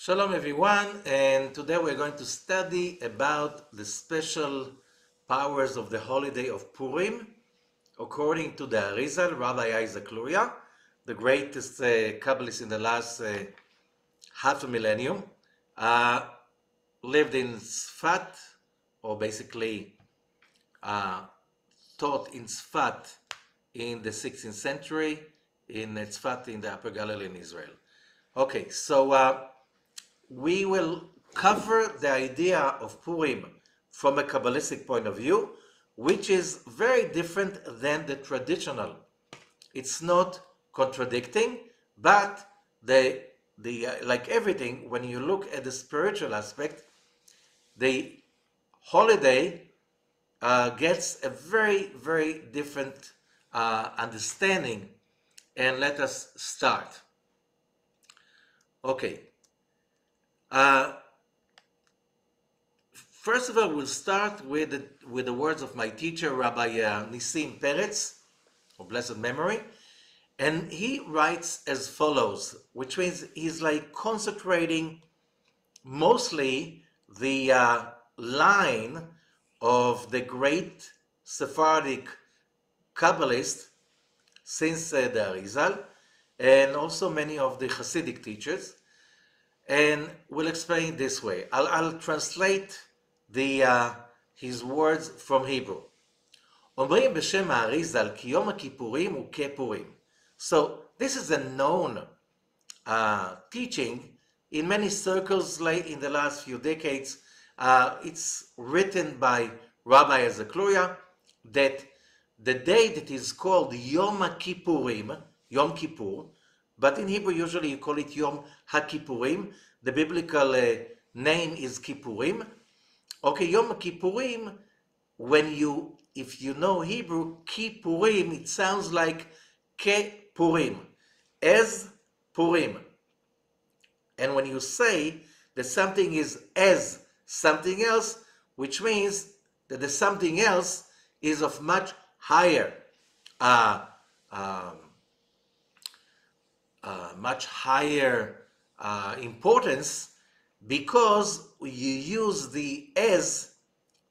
Shalom everyone, and today we're going to study about the special powers of the holiday of Purim according to the Arizal, Rabbi Isaac Luria, the greatest Kabbalist in the last half a millennium, lived in Sfat, or basically taught in Sfat in the 16th century, in Tzfat in the Upper Galilee in Israel. Okay, so we will cover the idea of Purim from a Kabbalistic point of view, which is very different than the traditional. It's not contradicting, but like everything, when you look at the spiritual aspect, the holiday gets a very, very different understanding. And let us start. Okay. First of all, we'll start with the words of my teacher, Rabbi Nisim Peretz, of blessed memory, and he writes as follows, which means he's like concentrating mostly the line of the great Sephardic Kabbalist since the Arizal, and also many of the Hasidic teachers. And we'll explain it this way. I'll translate his words from Hebrew. אומרים בשם האריזל כי יום הכיפורים הוא כפורים. So this is a known teaching in many circles in the last few decades. It's written by Rabbi Isaac Luria that the day that is called Yom HaKippurim, Yom Kippur, but in Hebrew usually you call it Yom HaKippurim. The biblical name is Kippurim. Okay, Yom Kippurim, if you know Hebrew, Kippurim, it sounds like Ke Purim, as Purim. And when you say that something is as something else, which means that the something else is of much higher importance, because you use the as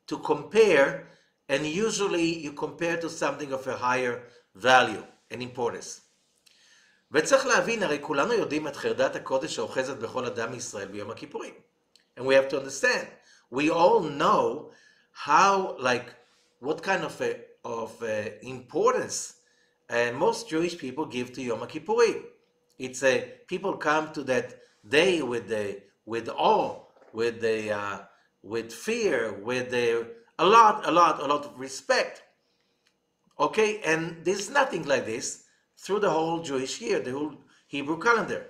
to compare, and usually you compare to something of a higher value and importance. וצריך להבין, הרי כולנו יודעים את חרדת הקודש האוחזת בכל אדם מישראל ביום הכיפורים. And we have to understand, we all know how, what kind of importance most Jewish people give to Yom Kippurim. It's people come to that day with awe, with fear, with a lot of respect. Okay, and there's nothing like this through the whole Jewish year, the whole Hebrew calendar.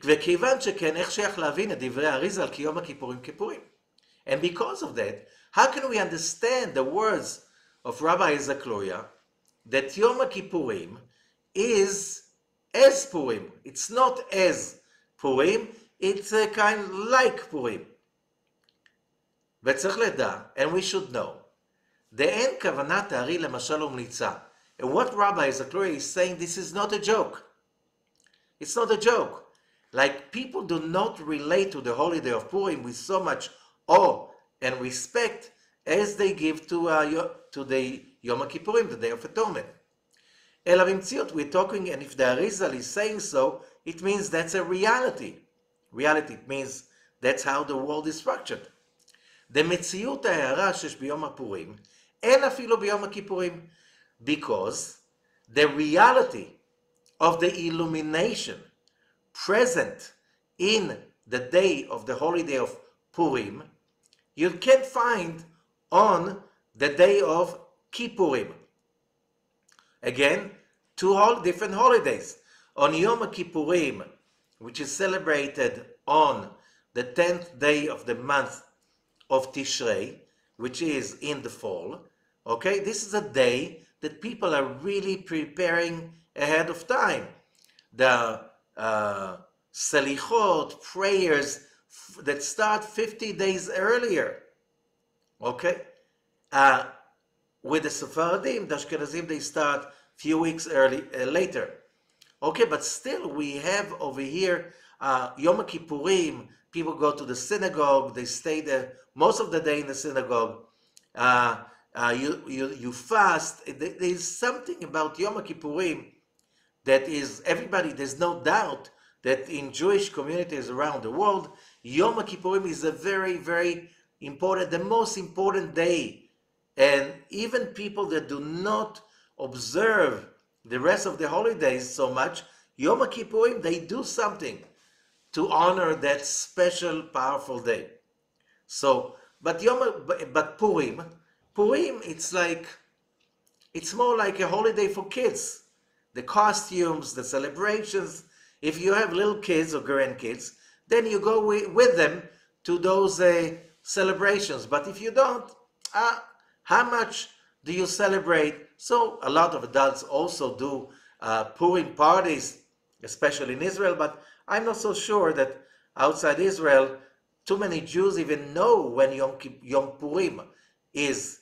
וכיוון שכן, איך שייך להבין את דברי האריזל כי יום הכיפורים כפורים? And because of that, how can we understand the words of Rabbi Isaac Luria that Yom Kippurim is as Purim? It's not as Purim, it's a kind like Purim. וצריך לדע, and we should know, דאין כוונת הארי למשל ומליצה. And what Rabbi Isaac Luria is saying, this is not a joke. It's not a joke. Like, people do not relate to the holiday of Purim with so much awe and respect as they give to the Yom Kippurim, the Day of Atonement. אלא במציאות, we're talking, and if the Arizal is saying so, it means that's a reality. Reality, it means that's how the world is structured. במציאות ההערה שיש ביום הפורים, אין אפילו ביום הכיפורים, because the reality of the illumination present in the day of the holiday of Purim, you can't find on the day of Kippurim. Again, two different holidays. On Yom Kippurim, which is celebrated on the 10th day of the month of Tishrei, which is in the fall, okay, this is a day that people are really preparing ahead of time. The selichot, prayers that start 50 days earlier, okay? With the Sephardim, the Ashkenazim, they start few weeks later. Okay, but still we have over here Yom Kippurim, people go to the synagogue, they stay there most of the day in the synagogue. You fast. There's something about Yom Kippurim that is everybody. There's no doubt that in Jewish communities around the world, Yom Kippurim is a very, very important, the most important day. And even people that do not observe the rest of the holidays so much, Yom Kippurim, they do something to honor that special, powerful day. So, but Purim, it's more like a holiday for kids. The costumes, the celebrations. If you have little kids or grandkids, then you go with them to those celebrations. But if you don't, how much do you celebrate? So a lot of adults also do Purim parties, especially in Israel, but I'm not so sure that outside Israel, too many Jews even know when Yom Purim is.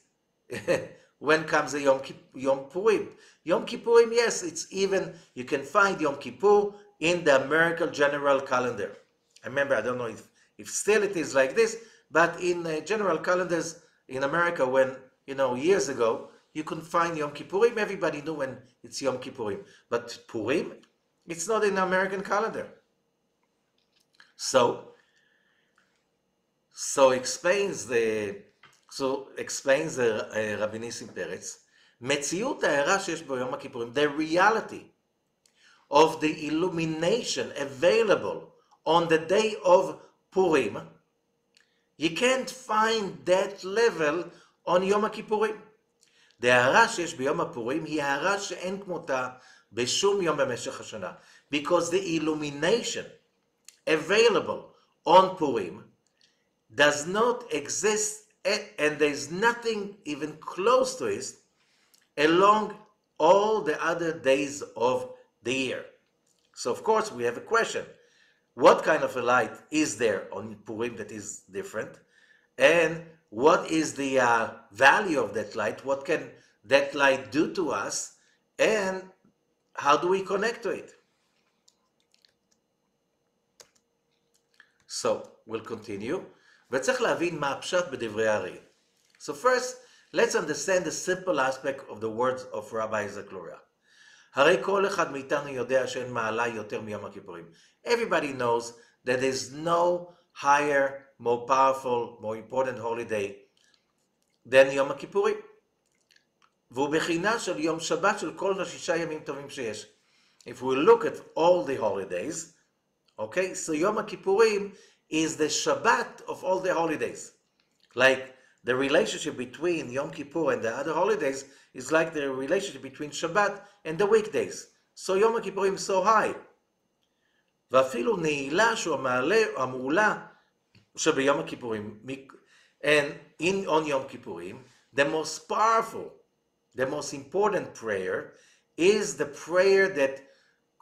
When comes the Yom Purim. Yom Kippurim, yes, it's even, you can find Yom Kippur in the American general calendar. I remember, I don't know if still it is like this, but in general calendars in America, when, years ago, you could find Yom Kippurim, everybody knew when it's Yom Kippurim. But Purim, it's not in the American calendar. So explains the Rabbi Nissim Peretz, מציאות ההארה שיש ביום הכיפורים, the reality of the illumination available on the day of Purim, you can't find that level on יום הכיפורים. ההארה שיש ביום הפורים היא ההארה שאין כמותה בשום יום במשך השנה. Because the illumination available on Purim does not exist, and there's nothing even close to it along all the other days of the year. So of course we have a question. What kind of a light is there on Purim that is different? And what is the value of that light? What can that light do to us? And how do we connect to it? So we'll continue. וצריך להבין מה הפשט בדברי הארי. So first, let's understand the simple aspect of the words of Rabbi Zakloria. הרי כל אחד מאיתנו יודע שאין מעלה יותר מיום הכיפורים. Everybody knows that there's no higher, more powerful, more important holiday than יום הכיפורים. והוא בחינה של יום שבת של כל השישה ימים טובים שיש. If we look at all the holidays, okay, so יום הכיפורים is the Shabbat of all the holidays. Like the relationship between Yom Kippur and the other holidays is like the relationship between Shabbat and the weekdays. So Yom Kippurim is so high. ואפילו נעילה שהוא המעולה שביום הכיפורים. And on Yom Kippurim, the most powerful, the most important prayer is the prayer that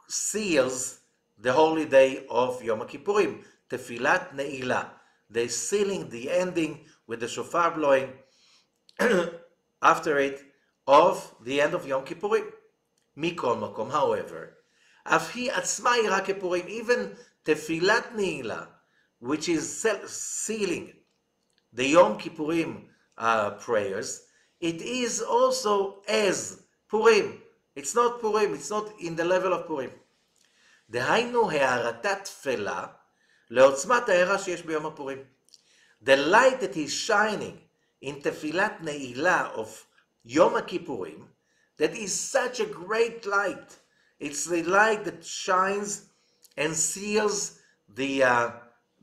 seals the holy day of Yom Kippurim. Tefilat Ne'ilah, the sealing, the ending with the shofar blowing after it of the end of Yom Kippurim. Mikol Makom, however, אף היא עצמה היא רק כיפורים, even Tefilat Ne'ilah, which is sealing the Yom Kippurim prayers, it is also as Purim. It's not Purim, it's not in the level of Purim. דהיינו הערתה תפלה לעוצמת ההארה שיש ביום הפורים. The light that is shining in Tefilat Ne'ilah of Yom Kippurim, that is such a great light. It's the light that shines and seals the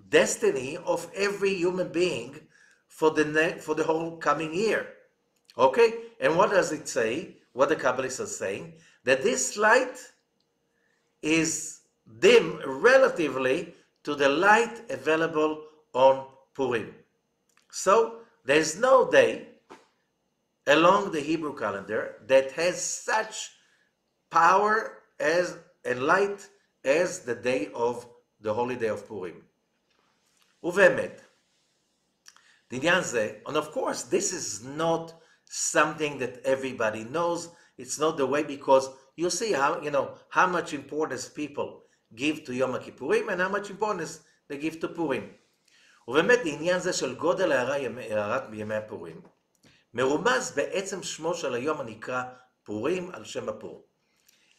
destiny of every human being for the whole coming year. Okay? And what does it say? What the Kabbalists are saying? That this light is dim relatively to the light available on Purim. So there's no day along the Hebrew calendar that has such power and light as the day of the holy day of Purim. ובאמת, לעניין זה, and of course this is not something that everybody knows. It's not the way, because you see how much importance people give to Yom HaKippurim and how much importance they give to Purim. ובאמת לעניין זה של גודל הערת בימי הפורים, מרומז בעצם שמו של היום הנקרא פורים על שם הפור.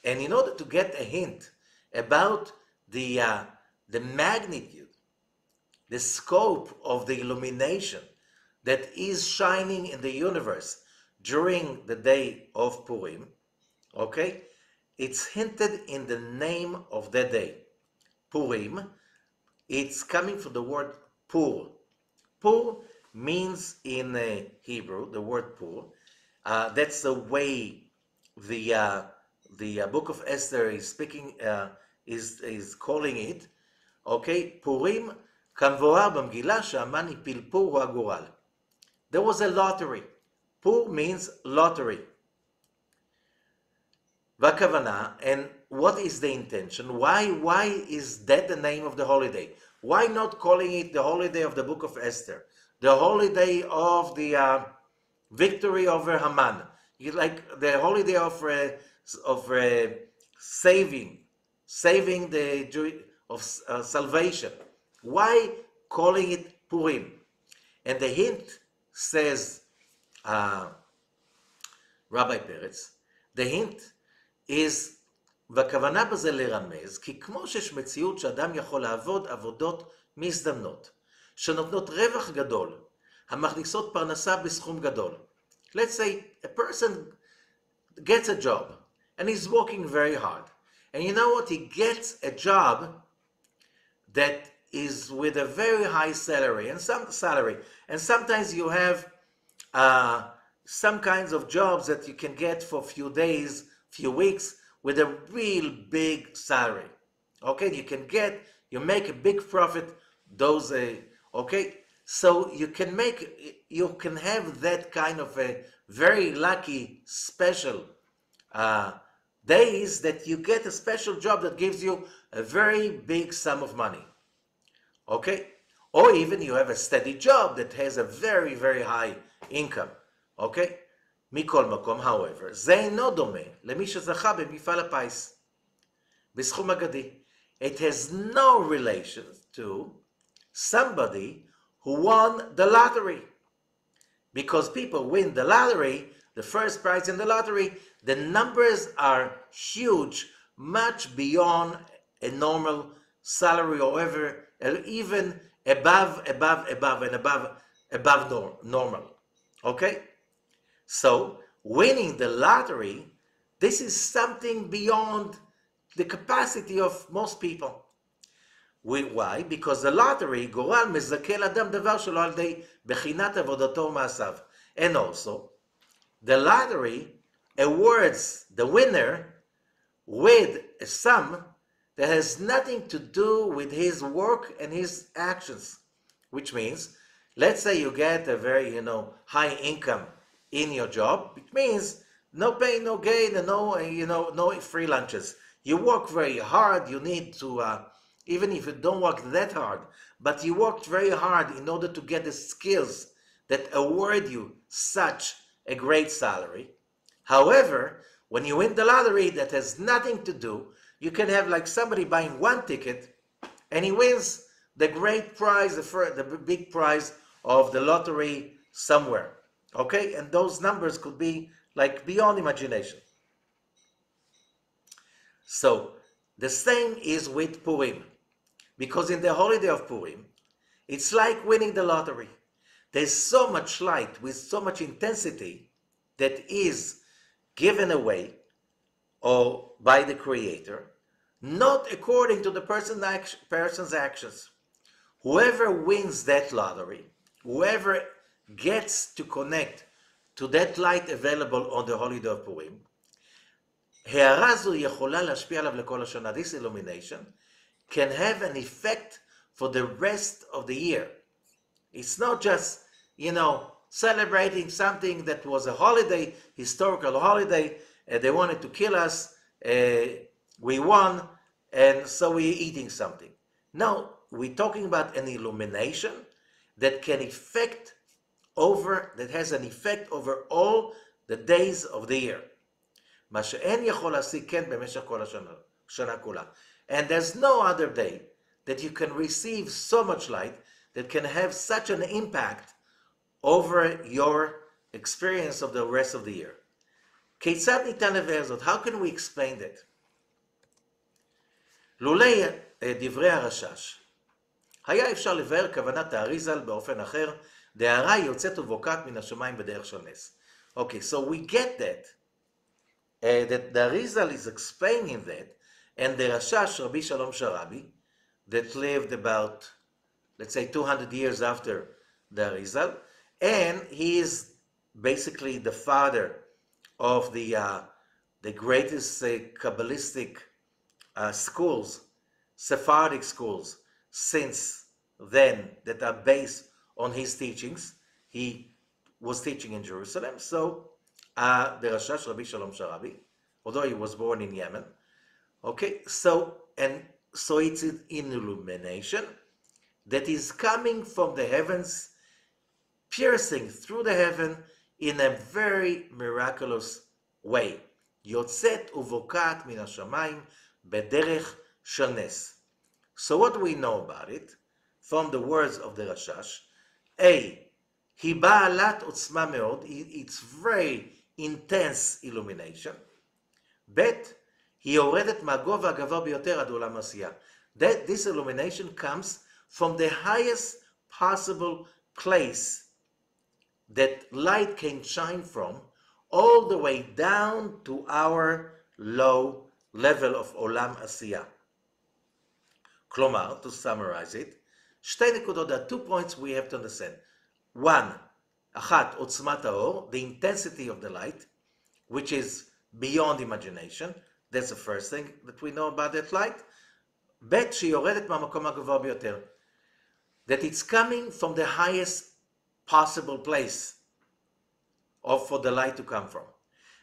And in order to get a hint about the magnitude, the scope of the illumination that is shining in the universe during the day of Purim, okay, it's hinted in the name of that day. Purim, it's coming from the word pur. Pur means in Hebrew, the word pur. That's the way the book of Esther is speaking, is calling it. Okay, Purim, כמבואר במגילה שהמן הפיל פור הוא הגורל. There was a lottery. Pur means lottery. והכוונה, and what is the intention? Why is that the name of the holiday? Why not calling it the holiday of the book of Esther? The holiday of the victory over Haman. Like the holiday of saving the Jew of salvation. Why calling it Purim? And the hint says Rabbi Peretz, the hint is, והכוונה בזה לרמז, כי כמו שיש מציאות שאדם יכול לעבוד עבודות מזדמנות, שנותנות רווח גדול, המכניסות פרנסה בסכום גדול. Let's say a person gets a job, and he's working very hard. And you know what? He gets a job that is with a very high salary, and sometimes you have some kinds of jobs that you can get for a few days, few weeks, with a real big salary. Okay, you make a big profit those, okay? So you can have that kind of a very lucky special days that you get a special job that gives you a very big sum of money. Okay? Or even you have a steady job that has a very, very high income. Okay? מכל מקום, however, זה אינו דומה למי שזכה במפעל הפיס, בסכום אגדי. It has no relation to somebody who won the lottery. Because people win the lottery, the first prize in the lottery, the numbers are huge, much beyond a normal salary or even above normal. Okay? So, winning the lottery, this is something beyond the capacity of most people. Why? Because the lottery, גורל מזכה לאדם דבר שלו על ידי בחינת עבודתו ומעשיו. And also, the lottery awards the winner with a sum that has nothing to do with his work and his actions. Which means, let's say you get a very, high income in your job. It means no pain, no gain, and no free lunches. You work very hard. You need to, even if you don't work that hard, but you worked very hard in order to get the skills that award you such a great salary. However, when you win the lottery, that has nothing to do. You can have like somebody buying one ticket, and he wins the great prize, the big prize of the lottery somewhere. Okay, and those numbers could be like beyond imagination. So the same is with Purim, because in the holiday of Purim, it's like winning the lottery. There's so much light with so much intensity that is given away or by the Creator, not according to the person's actions. Whoever wins that lottery, whoever gets to connect to that light available on the holiday of Purim, הערה זו יכולה להשפיע עליו לכל השנה. This illumination can have an effect for the rest of the year. It's not just, celebrating something that was a holiday, historical holiday, they wanted to kill us, we won, and so we're eating something. No, we're talking about an illumination that has an effect over all the days of the year. מה שאין יכול להשיג כן במשך כל השנה כולה. And there's no other day that you can receive so much light that can have such an impact over your experience of the rest of the year. כיצד ניתן לבאר זאת? How can we explain that? לולי דברי הרש"ש, היה אפשר לבאר כוונת האריזל באופן אחר, דהרה יוצאת ובוקעת מן השמיים בדרך של נס. Okay, so we get that the Arizal is explaining that, and the RaShaSh, Rabbi Shalom Sharabi, that lived about, let's say, 200 years after the Arizal, and he is basically the father of the greatest Kabbalistic schools, Sephardic schools, since then, that are based on his teachings. He was teaching in Jerusalem, so the RaShaSh, Rabbi Shalom Sharabi, although he was born in Yemen. Okay, so it's an illumination that is coming from the heavens, piercing through the heaven in a very miraculous way. יוצאת ובוקעת מן השמיים בדרך של נס. So what do we know about it? From the words of the RaShaSh, A, היא בעלת עוצמה מאוד, it's very intense illumination. ב', היא יורדת מהגובה הגבוה ביותר עד עולם עשייה. That this illumination comes from the highest possible place that light can shine from, all the way down to our low level of עולם עשייה. כלומר, to summarize it, שתי נקודות, there are 2 points we have to understand. One, אחת, עוצמת האור, the intensity of the light, which is beyond imagination. That's the first thing that we know about that light. ב', שהיא יורדת מהמקום הגבוה ביותר. That it's coming from the highest possible place for the light to come from.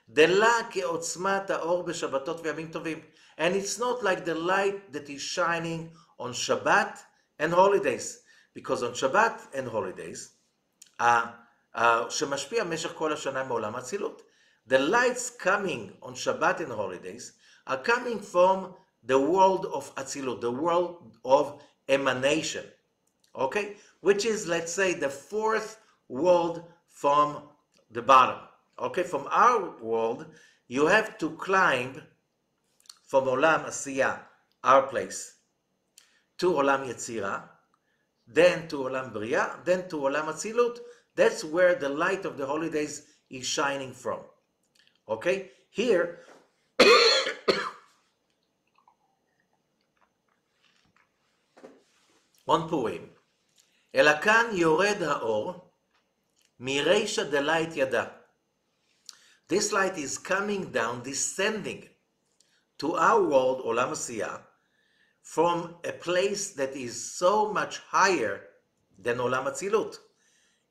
דלה כעוצמת האור בשבתות וימים טובים. And it's not like the light that is shining on Shabbat and holidays. Because on Shabbat and holidays, שמשפיע משך כל השנה מעולם האצילות. The lights coming on Shabbat and holidays are coming from the world of Atzilut, the world of emanation, okay? Which is, let's say, the fourth world from the bottom, okay? From our world, you have to climb from Olam Asiya, our place, to Olam Yetzirah, then to Olam Bria, then to Olam Atzilut. That's where the light of the holidays is shining from. Okay? Here, on Purim, אלא כאן יורד האור מרישא דלית ידע. This light is coming down, descending to our world, עולם עשייה, from a place that is so much higher than עולם אצילות.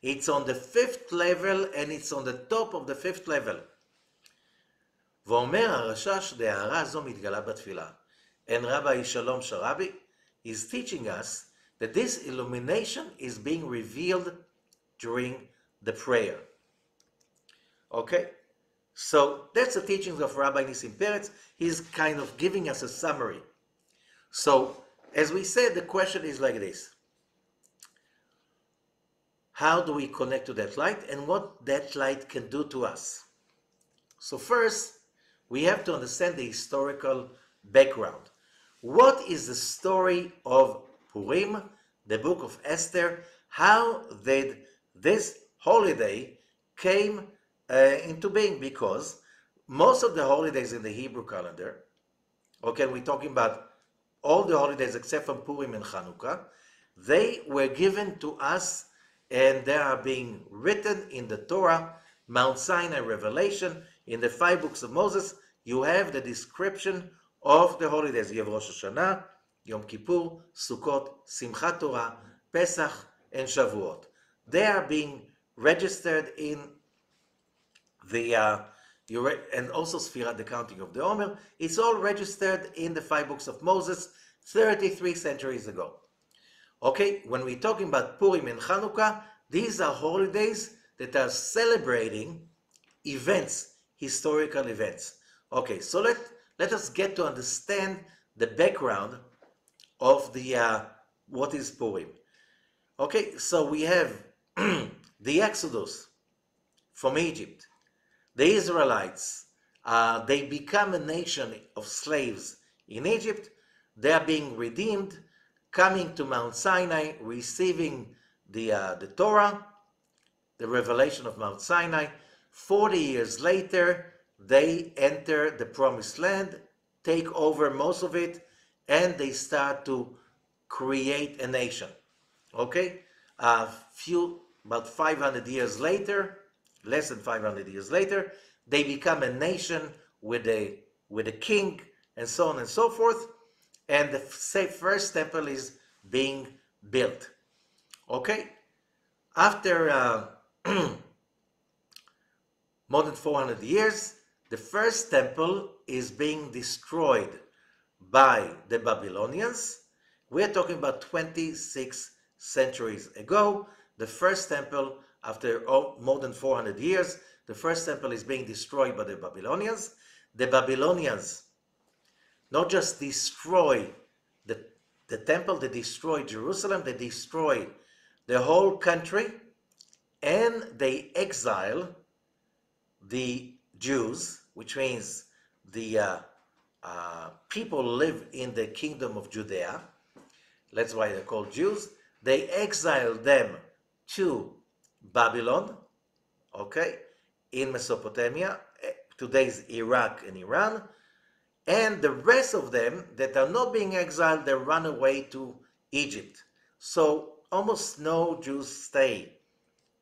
It's on the 5th level, and it's on the top of the 5th level. ואומר הרש"ש, דהרה זו מתגלה בתפילה. And Rabbi Shalom Sharabi is teaching us that this illumination is being revealed during the prayer. Okay? So that's the teachings of Rabbi Nissim Peretz. He's kind of giving us a summary. So, as we said, the question is like this. How do we connect to that light, and what that light can do to us? So first, we have to understand the historical background. What is the story of Purim, the book of Esther? How did this holiday came into being? Because most of the holidays in the Hebrew calendar, okay, we're talking about all the holidays except for Purim and Chanukah, they were given to us and they are being written in the Torah, Mount Sinai, Revelation. In the 5 books of Moses, you have the description of the holidays. You have Rosh Hashanah, Yom Kippur, Sukkot, Simchat Torah, Pesach, and Shavuot. They are being registered in the, and also Sfirat, the counting of the Omer. It's all registered in the 5 books of Moses, 33 centuries ago. Okay, when we're talking about Purim and Chanukah, these are holidays that are celebrating events, historical events. Okay, so let us get to understand the background of the what is Purim. Okay, so we have the Exodus from Egypt. The Israelites, they become a nation of slaves in Egypt. They are being redeemed, coming to Mount Sinai, receiving the Torah, the revelation of Mount Sinai. 40 years later, they enter the Promised Land, take over most of it, and they start to create a nation. Okay, about 500 years later, less than 500 years later, they become a nation with a king, and so on and so forth. And the first temple is being built. Okay, after more than 400 years, the first temple is being destroyed by the Babylonians. We're talking about 26 centuries ago. The first temple, after more than 400 years, the first temple is being destroyed by the Babylonians. The Babylonians not just destroy the temple, they destroy Jerusalem, they destroy the whole country, and they exile the Jews, which means the people live in the kingdom of Judea. That's why they're called Jews. They exile them to Babylon, okay, in Mesopotamia, today's Iraq and Iran. And the rest of them that are not being exiled, they run away to Egypt. So almost no Jews stay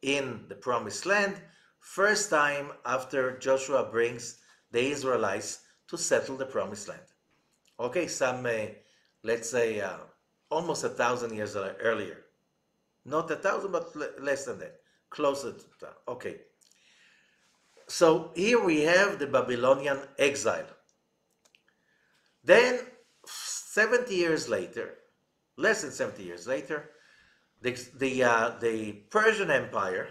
in the Promised Land. First time after Joshua brings the Israelites to settle the Promised Land. Okay, some, let's say, almost 1,000 years earlier. Not 1,000, but less than that. Closer to that. Okay. So here we have the Babylonian exile. Then, 70 years later, less than 70 years later, the Persian Empire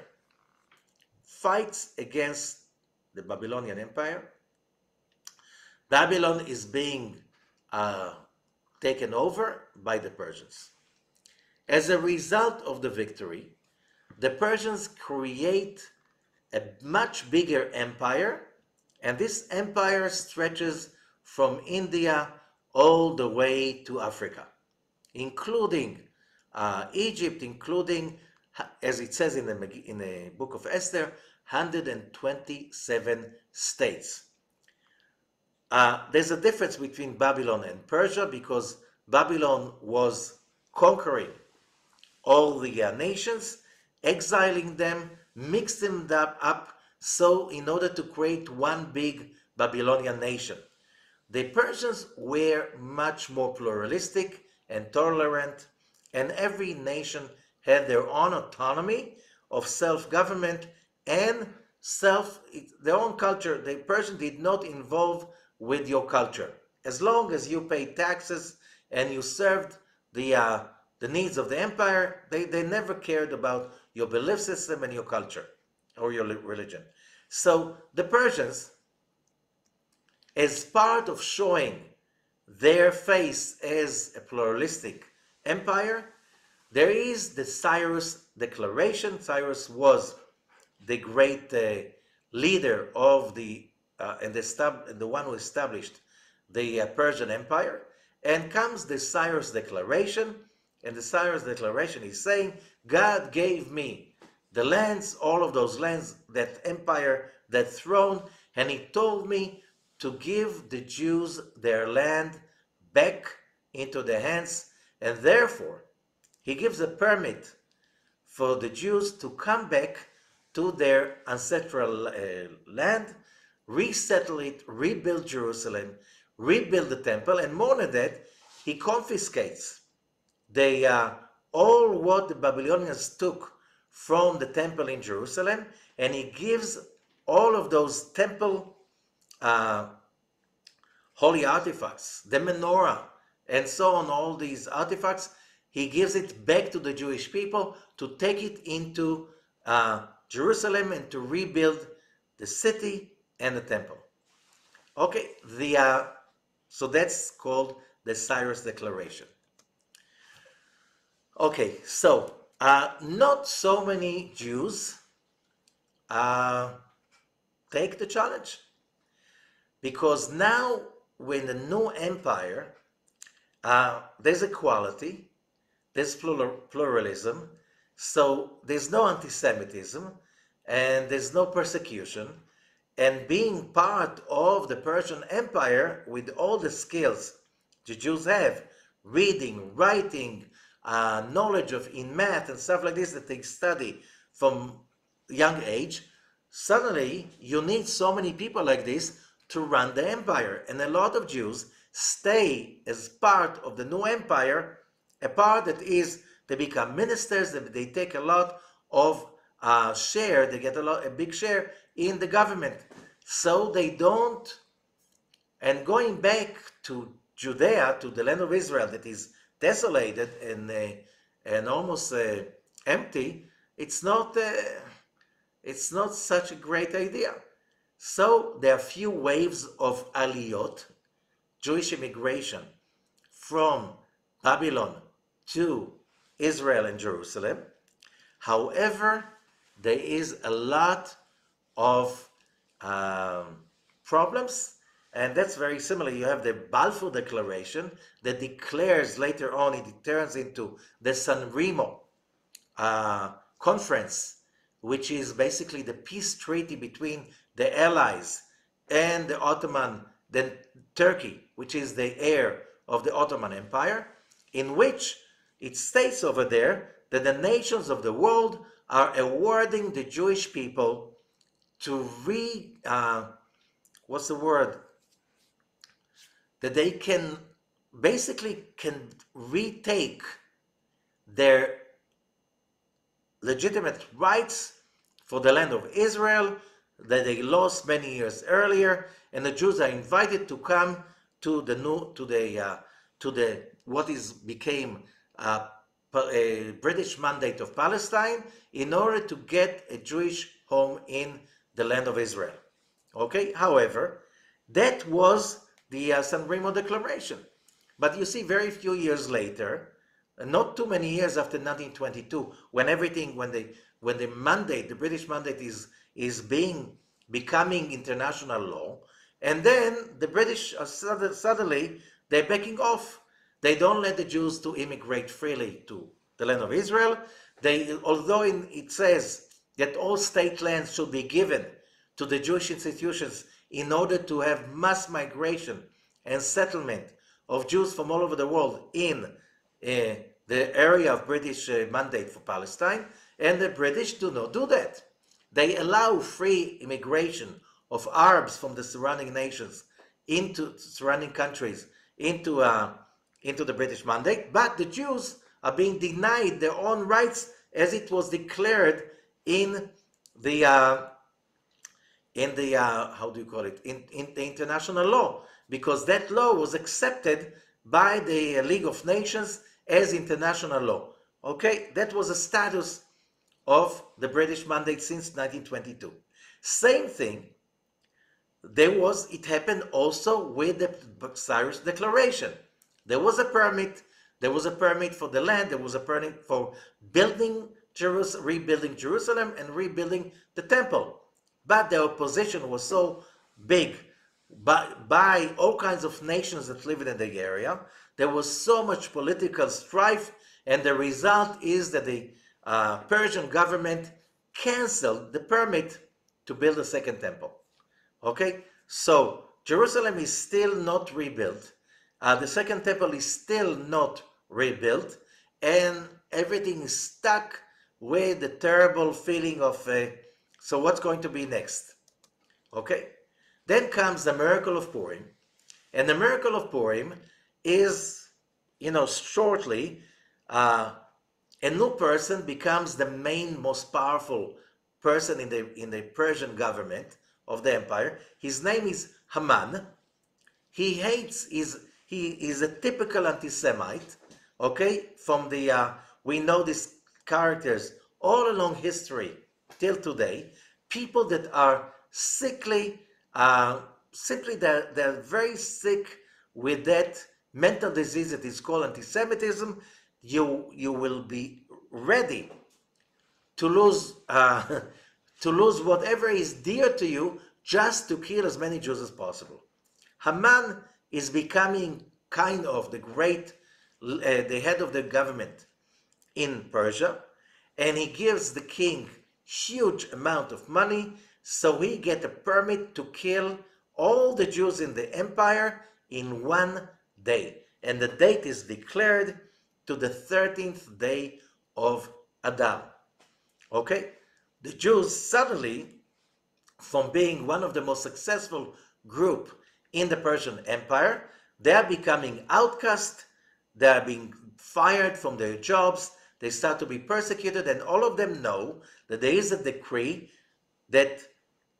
fights against the Babylonian Empire. Babylon is being taken over by the Persians. As a result of the victory, the Persians create a much bigger empire, and this empire stretches from India all the way to Africa, including Egypt, including, as it says in the book of Esther, 127 states. There's a difference between Babylon and Persia, because Babylon was conquering all the nations, exiling them, mixing them up, so in order to create one big Babylonian nation. The Persians were much more pluralistic and tolerant, and every nation had their own autonomy of self-government and their own culture. The Persian did not involve with your culture. As long as you paid taxes and you served the needs of the empire, they never cared about your belief system and your culture or your religion. So the Persians, as part of showing their face as a pluralistic empire, there is the Cyrus Declaration. Cyrus was the great leader of the one who established the Persian Empire. And comes the Cyrus Declaration, and the Cyrus Declaration is saying, God gave me the lands, all of those lands, that empire, that throne, and he told me to give the Jews their land back into their hands, and therefore he gives a permit for the Jews to come back to their ancestral land, resettle it, rebuild Jerusalem, rebuild the temple, and more than that, he confiscates all what the Babylonians took from the temple in Jerusalem, and he gives all of those temple holy artifacts, the menorah, and so on, all these artifacts, he gives it back to the Jewish people to take it into Jerusalem and to rebuild the city and the temple. Okay, so that's called the Cyrus Declaration. Okay, so not so many Jews take the challenge, because now when the new empire, there's equality, there's pluralism, so there's no anti-Semitism, and there's no persecution, and being part of the Persian Empire with all the skills the Jews have, reading, writing, knowledge in math and stuff like this that they study from young age, suddenly you need so many people like this to run the empire. And a lot of Jews stay as part of the new empire, a part that is, they become ministers, they take a lot of share, they get a big share in the government. So they don't, and going back to Judea, to the land of Israel that is desolated and almost empty, it's not such a great idea. So there are few waves of aliyot, Jewish immigration from Babylon to Israel and Jerusalem. However, there is a lot of problems, and that's very similar. You have the Balfour Declaration that declares later on, it turns into the San Remo conference, which is basically the peace treaty between the Allies and the Ottoman, then Turkey, which is the heir of the Ottoman Empire, in which it states over there that the nations of the world are awarding the Jewish people to what's the word? That they can basically retake their legitimate rights for the land of Israel that they lost many years earlier, and the Jews are invited to come to the what became a British Mandate of Palestine in order to get a Jewish home in the land of Israel. Okay, however, that was the San Remo Declaration. But you see, very few years later, not too many years after 1922, when the mandate, the British mandate is becoming international law, and then the British are suddenly they're backing off. They don't let the Jews to immigrate freely to the land of Israel. Although it says that all state lands should be given to the Jewish institutions in order to have mass migration and settlement of Jews from all over the world in the area of British mandate for Palestine, and the British do not do that. They allow free immigration of Arabs from the surrounding nations into surrounding countries into the British mandate, but the Jews are being denied their own rights as it was declared in the how do you call it, in the international law, because that law was accepted by the League of Nations as international law. Okay, that was a status of the British mandate since 1922. Same thing, it happened also with the Cyrus Declaration. There was a permit for the land, there was a permit for rebuilding Jerusalem and rebuilding the temple. But the opposition was so big by all kinds of nations that lived in the area. There was so much political strife, and the result is that the Persian government canceled the permit to build a second temple. Okay, so Jerusalem is still not rebuilt. The second temple is still not rebuilt, and everything is stuck with the terrible feeling of so what's going to be next? Okay, then comes the miracle of Purim, and the miracle of Purim is, shortly, a new person becomes the most powerful person in the Persian government of the empire. His name is Haman. He is a typical anti-Semite. Okay, from we know these characters all along history till today. People that are sickly, simply they're very sick with that mental disease that is called anti-Semitism, you will be ready to lose to lose whatever is dear to you just to kill as many Jews as possible. Haman is becoming kind of the head of the government in Persia, and he gives the king huge amount of money, so he get a permit to kill all the Jews in the empire in one day. And the date is declared to the 13th day of Adar. Okay? The Jews suddenly, from being one of the most successful group in the Persian Empire, they are becoming outcast, they are being fired from their jobs, they start to be persecuted, and all of them know that there is a decree that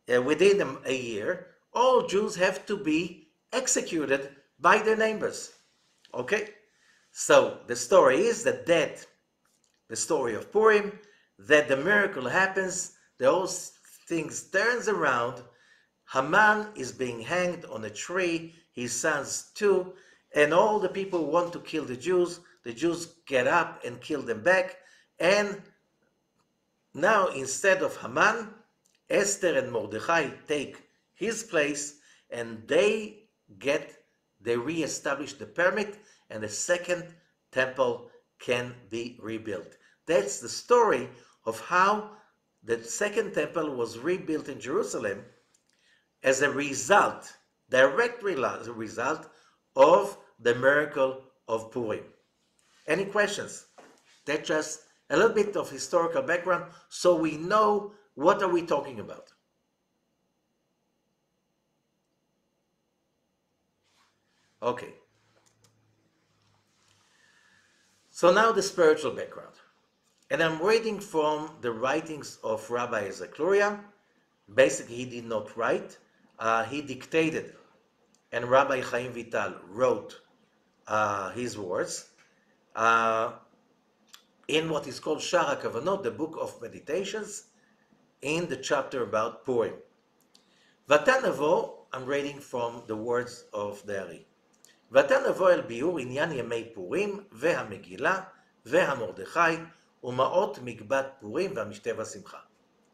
within a year, all Jews have to be executed by their neighbors. Okay? So the story is that the story of Purim, that the miracle happens, the whole things turns around, Haman is being hanged on a tree, his sons too, and all the people want to kill the Jews get up and kill them back, and now instead of Haman, Esther and Mordechai take his place, and they re-establish the permit, and the second temple can be rebuilt. That's the story of how the second temple was rebuilt in Jerusalem as a result, direct result of the miracle of Purim. Any questions? That's just a little bit of historical background so we know what are we talking about. Okay. So now the spiritual background. And I'm reading from the writings of Rabbi Zakluria. Basically, he did not write. He dictated, and Rabbi Chaim Vital wrote his words in what is called Shara Kavanot, the book of meditations, in the chapter about Purim. Vatanavo, I'm reading from the words of the Ari. ותנבוא אל ביאור עניין ימי פורים והמגילה והמרדכי ומעות מגבת פורים והמשתה והשמחה.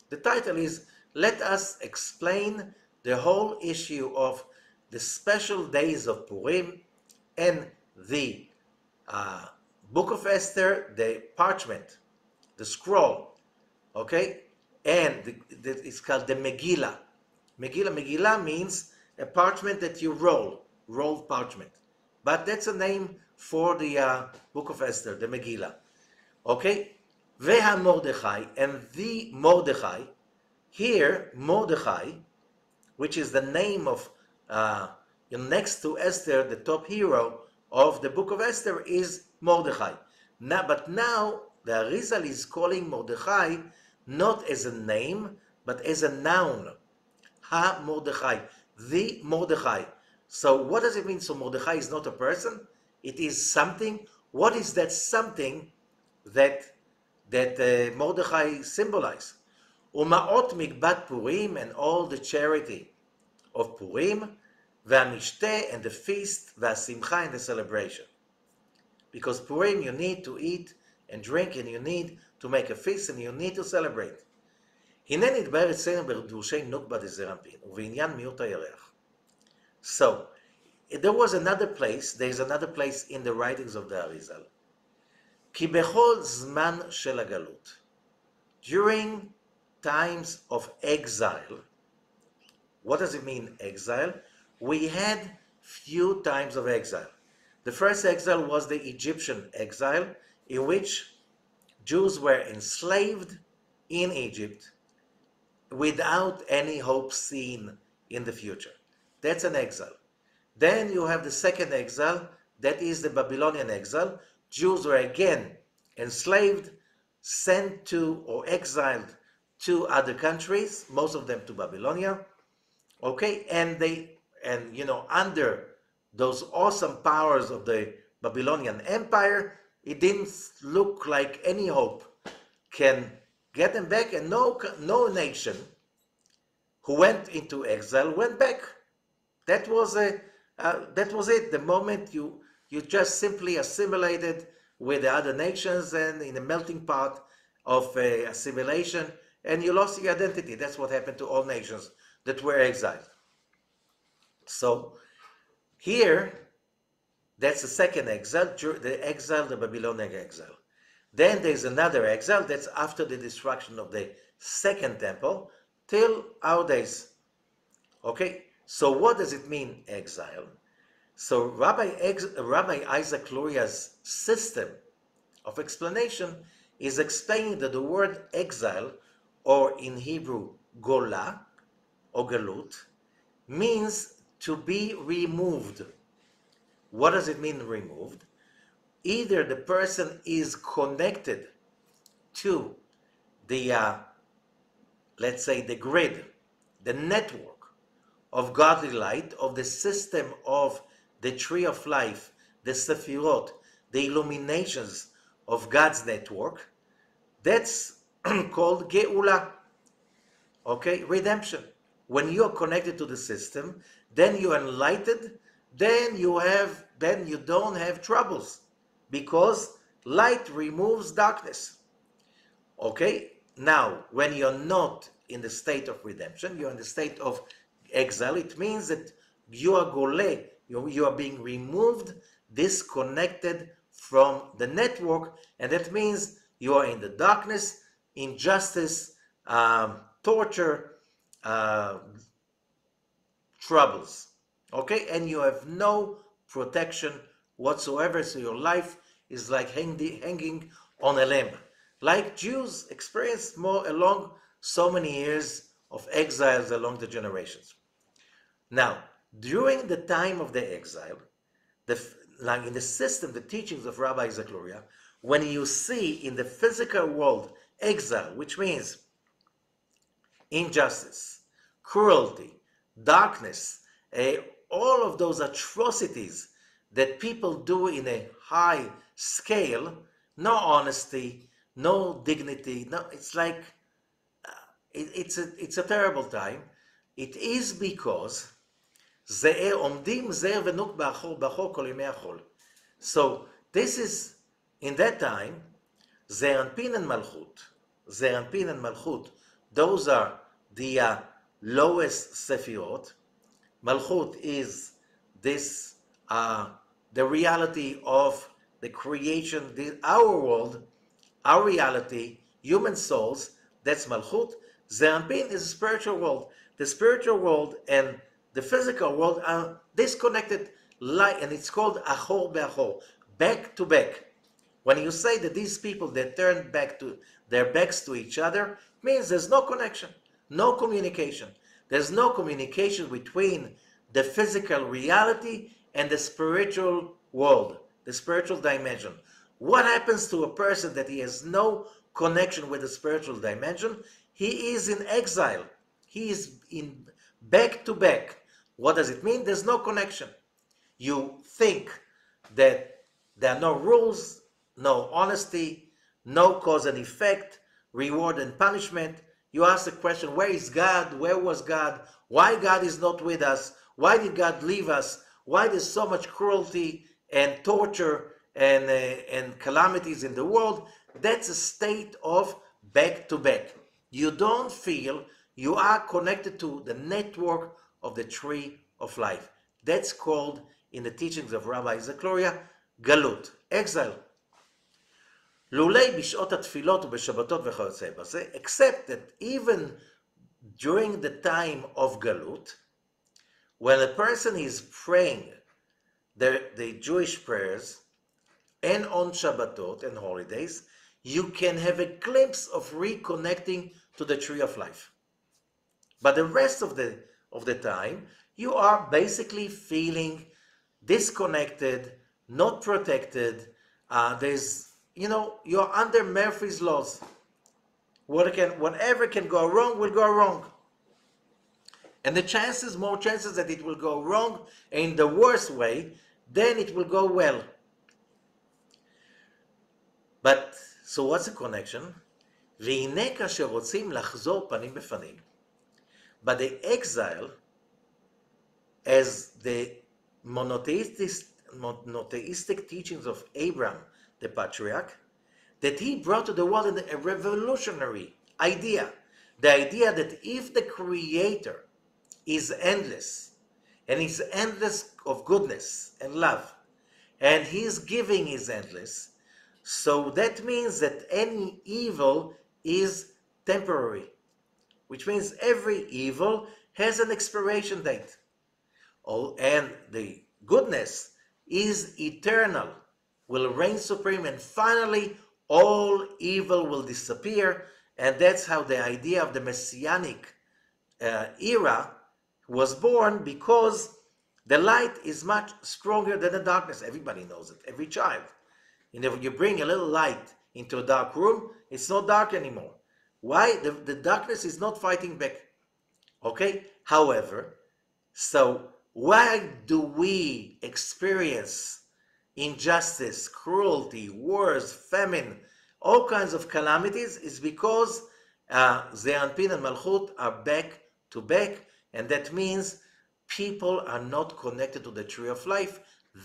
The title is Let us explain the whole issue of the special days of Purim and the book of Esther, the parchment, the scroll, okay? And it's called the Megillah. Megillah means a parchment that you rolled parchment. But that's a name for the book of Esther, the Megillah. Okay? Veha Mordechai, and the Mordechai, here Mordechai, which is the name of, next to Esther, the top hero of the book of Esther is Mordechai. But now the Arizal is calling Mordechai not as a name, but as a noun. Ha Mordechai, the Mordechai. So what does it mean? So Mordechai is not a person? It is something. What is that something that Mordechai symbolizes? Uma'ot mikbat Purim, and all the charity of Purim, v'amishteh, and the feast, v'asimcha, and the celebration. Because Purim, you need to eat and drink, and you need to make a feast, and you need to celebrate. הנה נתבהר אצלנו בדורשי נוקבה דזעיר אנפין, ובעניין מיעוט הירח. So, there's another place in the writings of the Arizal. כי בכל זמן של הגלות, during times of exile, what does it mean, exile? We had few times of exile. The first exile was the Egyptian exile, in which Jews were enslaved in Egypt without any hope seen in the future. That's an exile. Then you have the second exile, that is the Babylonian exile. Jews were again enslaved, sent to or exiled to other countries, most of them to Babylonia. Okay, and under those awesome powers of the Babylonian Empire, it didn't look like any hope can get them back, and no nation who went into exile went back. That was it. The moment You just simply assimilated with the other nations and in a melting pot of assimilation, and you lost your identity. That's what happened to all nations that were exiled. So here, that's the second exile, the Babylonian exile. Then there's another exile that's after the destruction of the second temple till our days. Okay, so what does it mean, exile? So Rabbi Isaac Luria's system of explanation is explaining that the word exile, or in Hebrew gola or galut, means to be removed. What does it mean removed? Either the person is connected to the, let's say, the grid, the network of godly light, of the system of the tree of life, the sephirot, the illuminations of God's network. That's called geula, okay, redemption. When you are connected to the system, then you are enlightened, then you don't have troubles, because light removes darkness. Okay, now when you're not in the state of redemption, you're in the state of exile. It means that you are gole, you are being removed, disconnected from the network, and that means you are in the darkness, injustice, torture, troubles. Okay, and you have no protection whatsoever, so your life is like hanging on a limb, like Jews experienced more along so many years of exiles along the generations. Now, during the time of the exile, like in the system, the teachings of Rabbi Isaac Luria, when you see in the physical world exile, which means injustice, cruelty, darkness, all of those atrocities that people do in a high scale, no honesty, no dignity, no, it's like, it's a terrible time. It is because so this is, in that time, Zeranpin and Malchut, those are the lowest Sephirot. Malchut is this, the reality of the creation, our world, our reality, human souls, that's Malchut. Zeranpin is a spiritual world. The spiritual world and the physical world are disconnected, and it's called achor be'achor, back to back. When you say that these people, they turn back to their backs to each other, means there's no connection, no communication. There's no communication between the physical reality and the spiritual world, the spiritual dimension. What happens to a person that he has no connection with the spiritual dimension? He is in exile. He is in back to back. What does it mean? There's no connection. You think that there are no rules, no honesty, no cause and effect, reward and punishment. You ask the question, where is God? Where was God? Why God is not with us? Why did God leave us? Why there's so much cruelty and torture and calamities in the world? That's a state of back to back. You don't feel you are connected to the network of the tree of life. That's called, in the teachings of Rabbi Zakloria, galut, exile. לולא בשעות התפילות ובשבתות וכיוצא בזה, except that even during the time of galut, when a person is praying the Jewish prayers, and on Shabbatot and holidays, you can have a glimpse of reconnecting to the tree of life. But the rest of the time, you are basically feeling disconnected, not protected. You're under Murphy's laws. Whatever can go wrong will go wrong. And more chances that it will go wrong in the worst way, then it will go well. But, so what's the connection? והנה כאשר רוצים לחזור פנים בפנים. But the exile, as the monotheistic monotheistic teachings of Abraham, the patriarch, that he brought to the world a revolutionary idea. The idea that if the Creator is endless, and is endless of goodness and love, and his giving is endless, so that means that any evil is temporary, which means every evil has an expiration date. Oh, and the goodness is eternal, will reign supreme, and finally all evil will disappear. And that's how the idea of the messianic era was born, because the light is much stronger than the darkness. Everybody knows it, every child. And if you bring a little light into a dark room, it's not dark anymore. Why? The darkness is not fighting back. Okay? However, so why do we experience injustice, cruelty, wars, famine, all kinds of calamities? Is because Ze'anpin and Malchut are back to back, and that means people are not connected to the tree of life.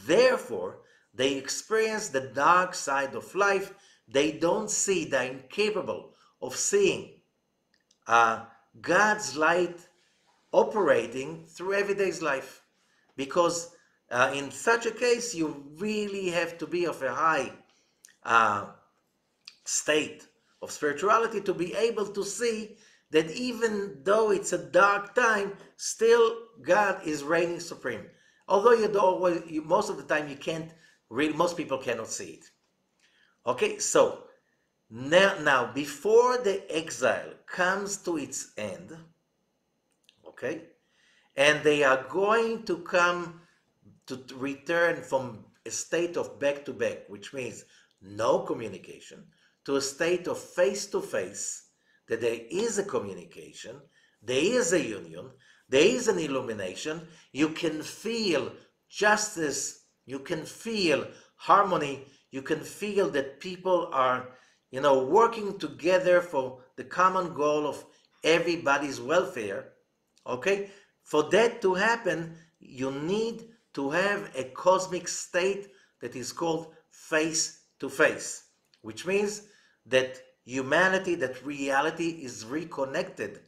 Therefore, they experience the dark side of life. They don't see, they're incapable of seeing God's light operating through everyday's life. Because in such a case, you really have to be of a high state of spirituality to be able to see that even though it's a dark time, still God is reigning supreme. Although most of the time you can't really, most people cannot see it. Okay, so now before the exile comes to its end, okay, and they are going to come to return from a state of back to back, which means no communication, to a state of face to face, that there is a communication, there is a union, there is an illumination. You can feel justice, you can feel harmony, you can feel that people are, working together for the common goal of everybody's welfare. Okay, for that to happen, you need to have a cosmic state that is called face to face, which means that humanity, that reality is reconnected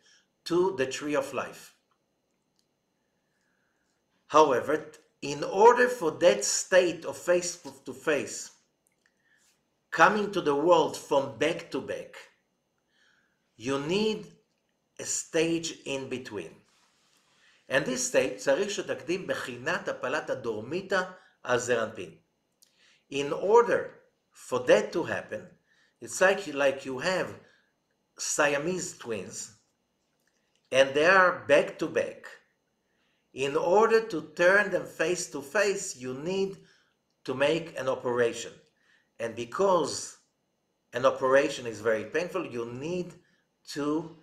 to the tree of life. However, in order for that state of face to face coming to the world from back to back, you need a stage in between. And this stage צריך שתקדים בחינת הפלת הדורמיתא על זעיר-אנפין. In order for that to happen, it's like you have Siamese twins, and they are back to back. In order to turn them face to face, you need to make an operation. And because an operation is very painful, you need to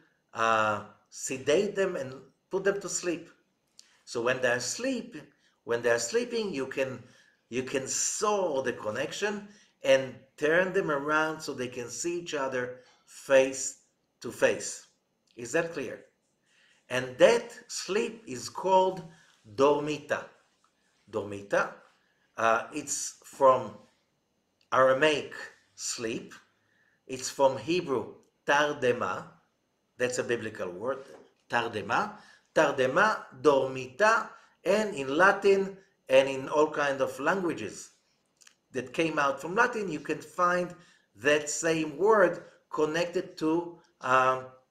sedate them and put them to sleep. So when they're sleeping, you can saw the connection and turn them around so they can see each other face to face. Is that clear? And that sleep is called dormita. Dormita, it's from Aramaic sleep. It's from Hebrew tardema. That's a biblical word, tardema. Tardema, dormita, and in Latin and in all kinds of languages that came out from Latin, you can find that same word connected to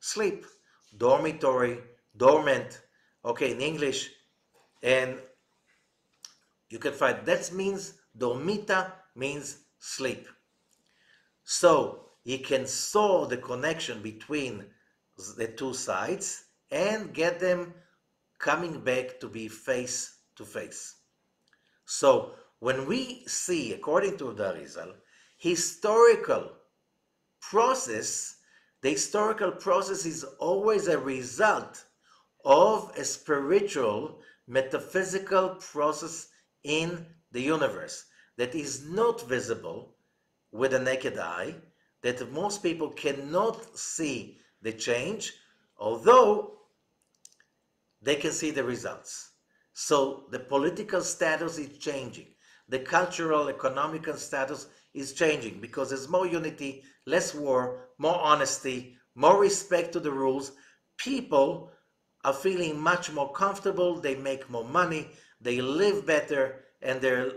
sleep. Dormitory, dormant, okay, in English. And you can find that means, dormita means sleep. So you can saw the connection between the two sides and get them coming back to be face to face. So when we see, according to the Arizal, historical process, the historical process is always a result of a spiritual, metaphysical process in the universe that is not visible with the naked eye, that most people cannot see the change, although they can see the results. So the political status is changing. the cultural, economical status is changing because there's more unity, less war, more honesty, more respect to the rules. People are feeling much more comfortable, they make more money, they live better, and their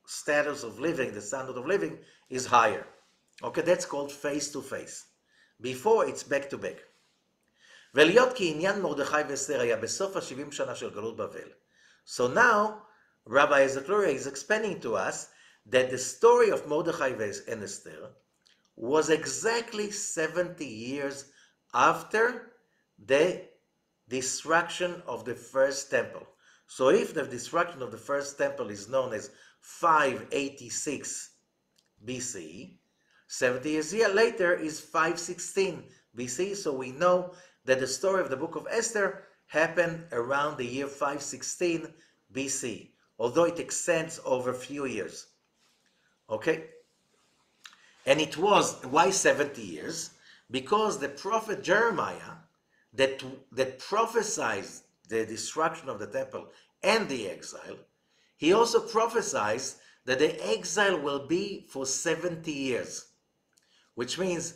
status of living, the standard of living, is higher. Okay, that's called face to face. Before, it's back to back. ולהיות כי עניין מרדכי ואסתר היה בסוף ה-70 שנה של גלות בבל. So now, Rabbi Arizal is explaining to us that the story of Mordechai and Esther was exactly 70 years after the destruction of the first temple. So if the destruction of the first temple is known as 586 BCE, 70 years later is 516 BC, so we know that the story of the book of Esther happened around the year 516 BC, although it extends over a few years. Okay? And it was, why 70 years? Because the prophet Jeremiah, that prophesied the destruction of the temple and the exile, he also prophesied that the exile will be for 70 years, which means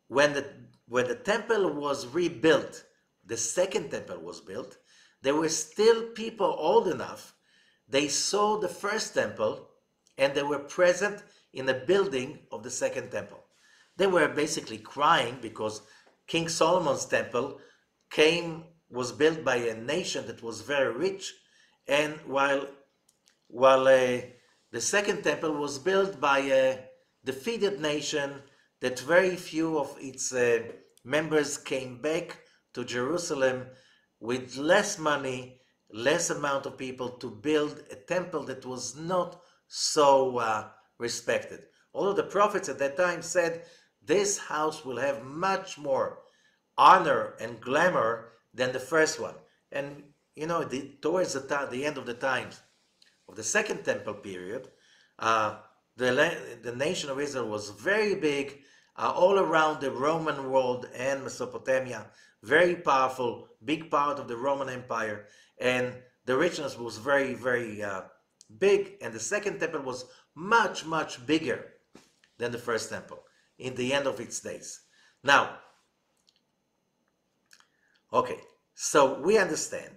when the temple was rebuilt, the second temple was built, there were still people old enough, they saw the first temple and they were present in the building of the second temple. They were basically crying because King Solomon's temple was built by a nation that was very rich, and while the second temple was built by a defeated nation that very few of its members came back to Jerusalem with less money, less amount of people to build a temple that was not so respected. Although the prophets at that time said, this house will have much more honor and glamour than the first one. And you know, towards the end of the times of the second temple period, the nation of Israel was very big, all around the Roman world and Mesopotamia, very powerful, big part of the Roman Empire, and the richness was very, very big, and the second temple was much, much bigger than the first temple in the end of its days. Now, okay, so we understand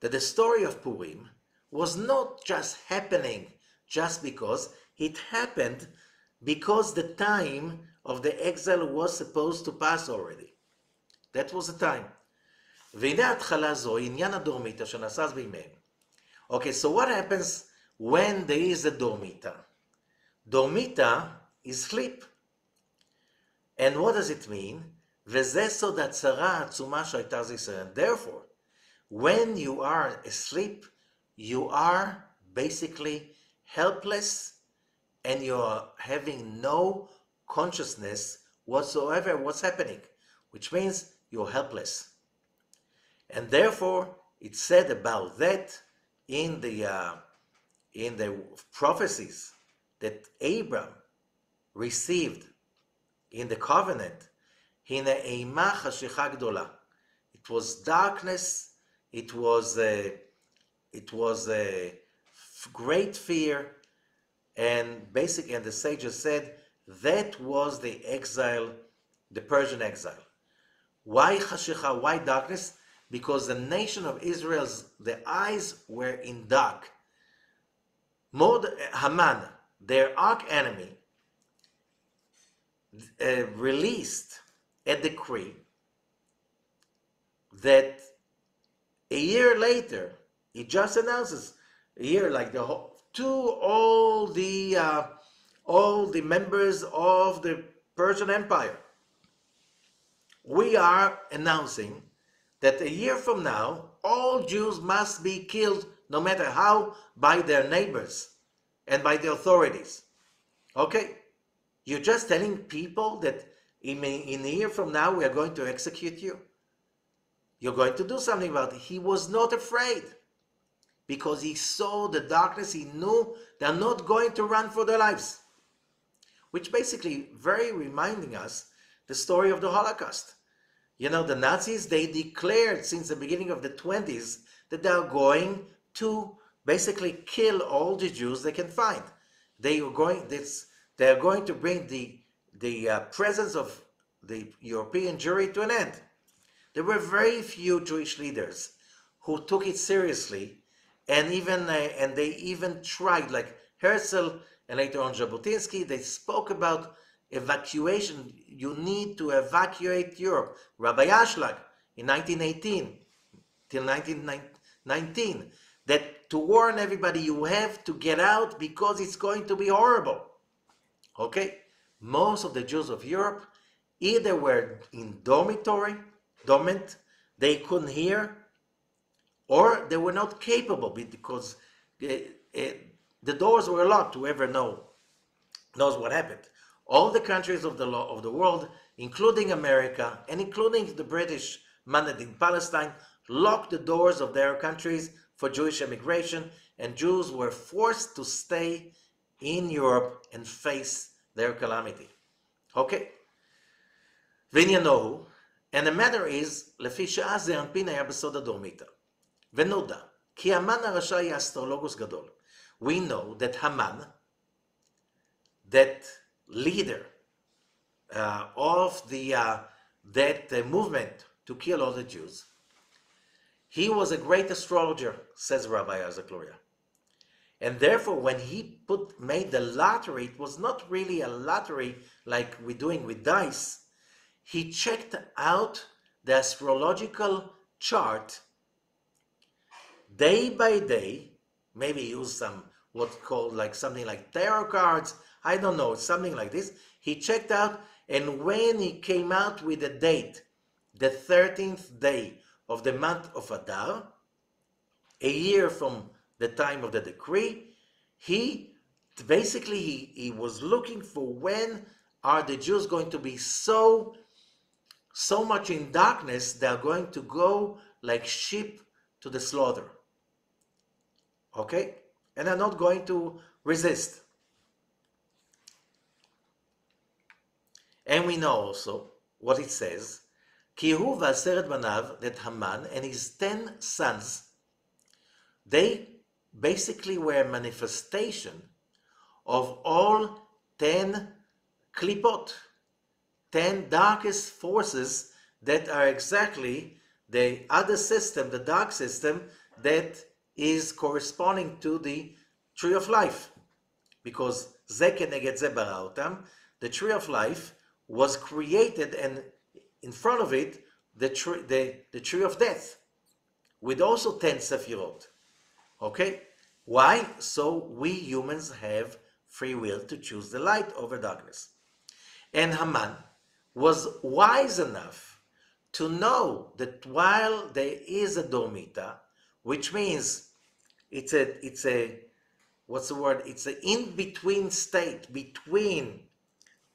that the story of Purim was not just happening just because it happened, because the time of the exile was supposed to pass already. That was the time. והנה התחלה זו, עניין הדורמיתא שנעשה בימיהם. Okay, so what happens when there is a dormita? Dormita is sleep. And what does it mean? וזה סוד הצרה העצומה שהייתה אז ישראל. Therefore, when you are asleep, you are basically helpless and you are having no consciousness whatsoever what's happening, which means you're helpless. And therefore, it's said about that in the prophecies that Abraham received in the covenant. הנה אימה חשיכה גדולה. It was darkness. It was a great fear, and basically, and the sages said that was the exile, the Persian exile. Why chashicha? Why darkness? Because the nation of Israel's the eyes were in dark. Haman, their arch enemy, released a decree that a year later, he just announces a year like the whole, to all the members of the Persian Empire. We are announcing that a year from now, all Jews must be killed, no matter how, by their neighbors and by the authorities. Okay? You're just telling people that in a year from now, we are going to execute you. You're going to do something about it. He was not afraid because he saw the darkness. He knew they're not going to run for their lives, which basically very reminding us the story of the Holocaust. You know, the Nazis, they declared since the beginning of the 20s that they are going to basically kill all the Jews they can find. They are going to bring the presence of the European Jewry to an end. There were very few Jewish leaders who took it seriously, and they even tried, like Herzl and later on Jabotinsky. They spoke about evacuation. You need to evacuate Europe. Rabbi Ashlag in 1918 till 1919, that to warn everybody, you have to get out because it's going to be horrible. Okay? Most of the Jews of Europe either were in dormant, they couldn't hear, or they were not capable because the doors were locked. Whoever knows what happened. All the countries of the world, including America and including the British mandate in Palestine, locked the doors of their countries for Jewish immigration, and Jews were forced to stay in Europe and face their calamity. Okay? ועניינו, and the matter is, לפי שעה זה אנפין היה בסוד הדורמיתא. ונודע, כי המן הרשע היה אסטרולוגוס גדול. We know that Haman, that leader of that movement to kill all the Jews, he was a great astrologer, says Rabbi Arizal. And therefore, when he made the lottery, it was not really a lottery like we're doing with dice. He checked out the astrological chart day by day, maybe used some what's called like something like tarot cards, I don't know, something like this. He checked out, and when he came out with a date, the 13th day of the month of Adar, a year from the time of the decree, he was looking for when are the Jews going to be so much in darkness they are going to go like sheep to the slaughter. Okay? And are not going to resist. And we know also what it says, כי הוא ועשרת בניו, that Haman and his 10 sons, they basically were a manifestation of all 10 klipot, 10 darkest forces that are exactly the other system, the dark system, that is corresponding to the tree of life. Because זה כנגד זה ברא אותם, the tree of life was created, and in front of it, the tree of death, with also 10 sephirot. Okay? Why? So we humans have free will to choose the light over darkness. And Haman was wise enough to know that while there is a dormita, which means it's a what's the word? It's an in-between state between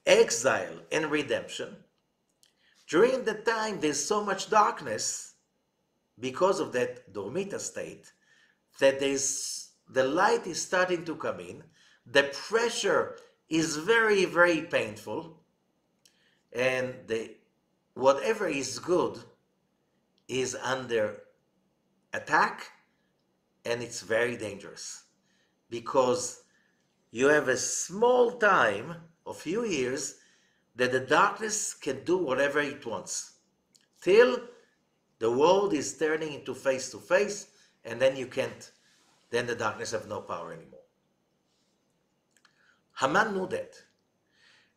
exile and redemption. During the time there's so much darkness because of that dormita state that the light is starting to come in, the pressure is very, very painful, and whatever is good is under attack, and it's very dangerous because you have a small time, a few years, that the darkness can do whatever it wants till the world is turning into face to face, and then then the darkness have no power anymore. Haman knew that.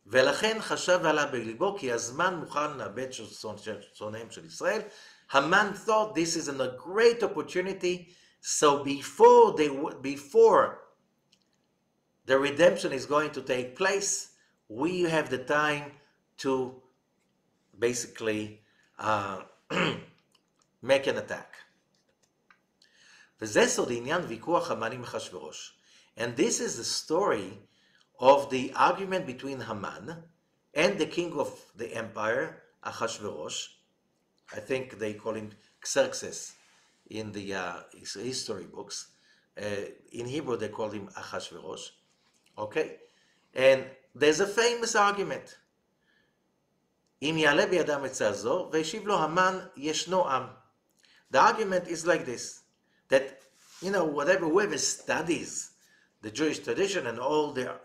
ולכן חשב ועלה בליבו כי הזמן מוכן לאבד שונאיהם של ישראל. Haman thought this is a great opportunity, so before the redemption is going to take place, we have the time to basically make an attack. וזה סוד עניין ויכוח המן עם אחשוורוש. And this is the story of the argument between Haman and the king of the empire, Ahasuerus. I think they call him Xerxes in the history books. In Hebrew, they call him Ahasuerus. Okay? And there's a famous argument. אם יעלה בידם עצה זו, והשיב לו המן, ישנו עם. The argument is like this, that whatever, whoever studies the Jewish tradition and all the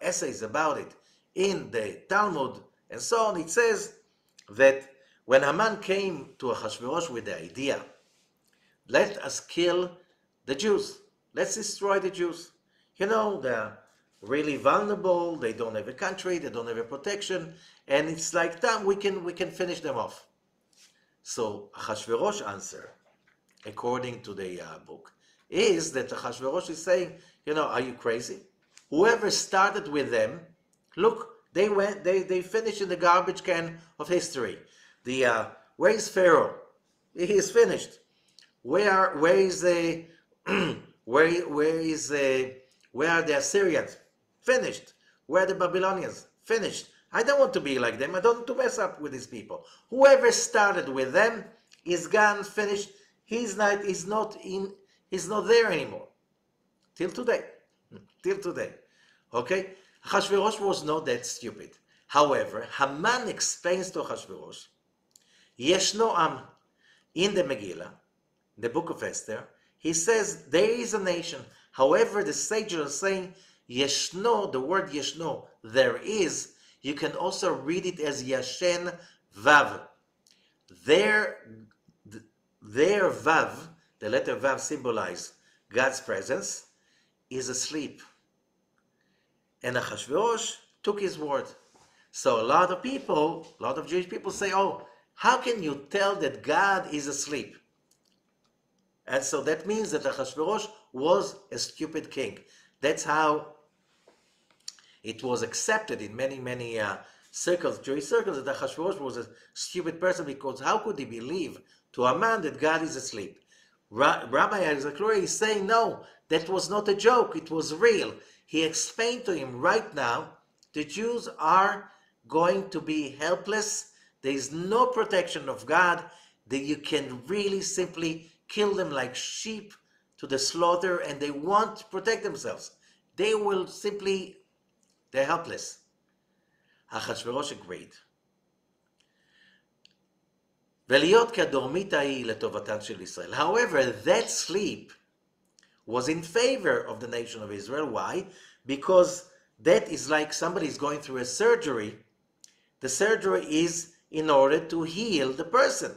essays about it in the Talmud and so on, it says that when Haman came to Ahasuerus with the idea, let us kill the Jews, let's destroy the Jews. They're really vulnerable, they don't have a country, they don't have a protection, and it's like, damn, we can finish them off. So Ahasuerus' answer, according to the book, is that Ahasuerus is saying, are you crazy? Whoever started with them, look, they finished in the garbage can of history. Where is Pharaoh? He is finished. Where is the where are the Assyrians? Finished. Where are the Babylonians? Finished. I don't want to be like them. I don't want to mess up with these people. Whoever started with them is gone, finished. He's not there anymore. Till today. Till today. Okay? Ahasuerus was not that stupid. However, Haman explains to Ahasuerus, Yeshno Am, in the Megillah, the book of Esther, he says there is a nation. However, the sages are saying Yeshno, the word Yeshno, there is. You can also read it as Yashen Vav. Their Vav, the letter Vav symbolizes God's presence, is asleep. And Ahasuerus took his word. So a lot of Jewish people say, oh, how can you tell that God is asleep? And so that means that Ahasuerus was a stupid king. That's how it was accepted in many, many circles, Jewish circles, that Ahasuerus was a stupid person, because how could he believe to a man that God is asleep? Rabbi Arizal is saying, no, that was not a joke, it was real. He explained to him, right now, the Jews are going to be helpless. There is no protection of God, that you can really simply kill them like sheep to the slaughter, and they won't protect themselves. They will simply, they're helpless. Ahasuerus agreed. However, that sleep was in favor of the nation of Israel. Why? Because that is like somebody is going through a surgery. The surgery is in order to heal the person.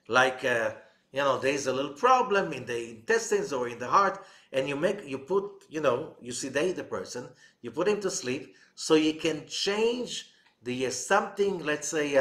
Like, there's a little problem in the intestines or in the heart, and you sedate the person, you put him to sleep, so you can change something, let's say,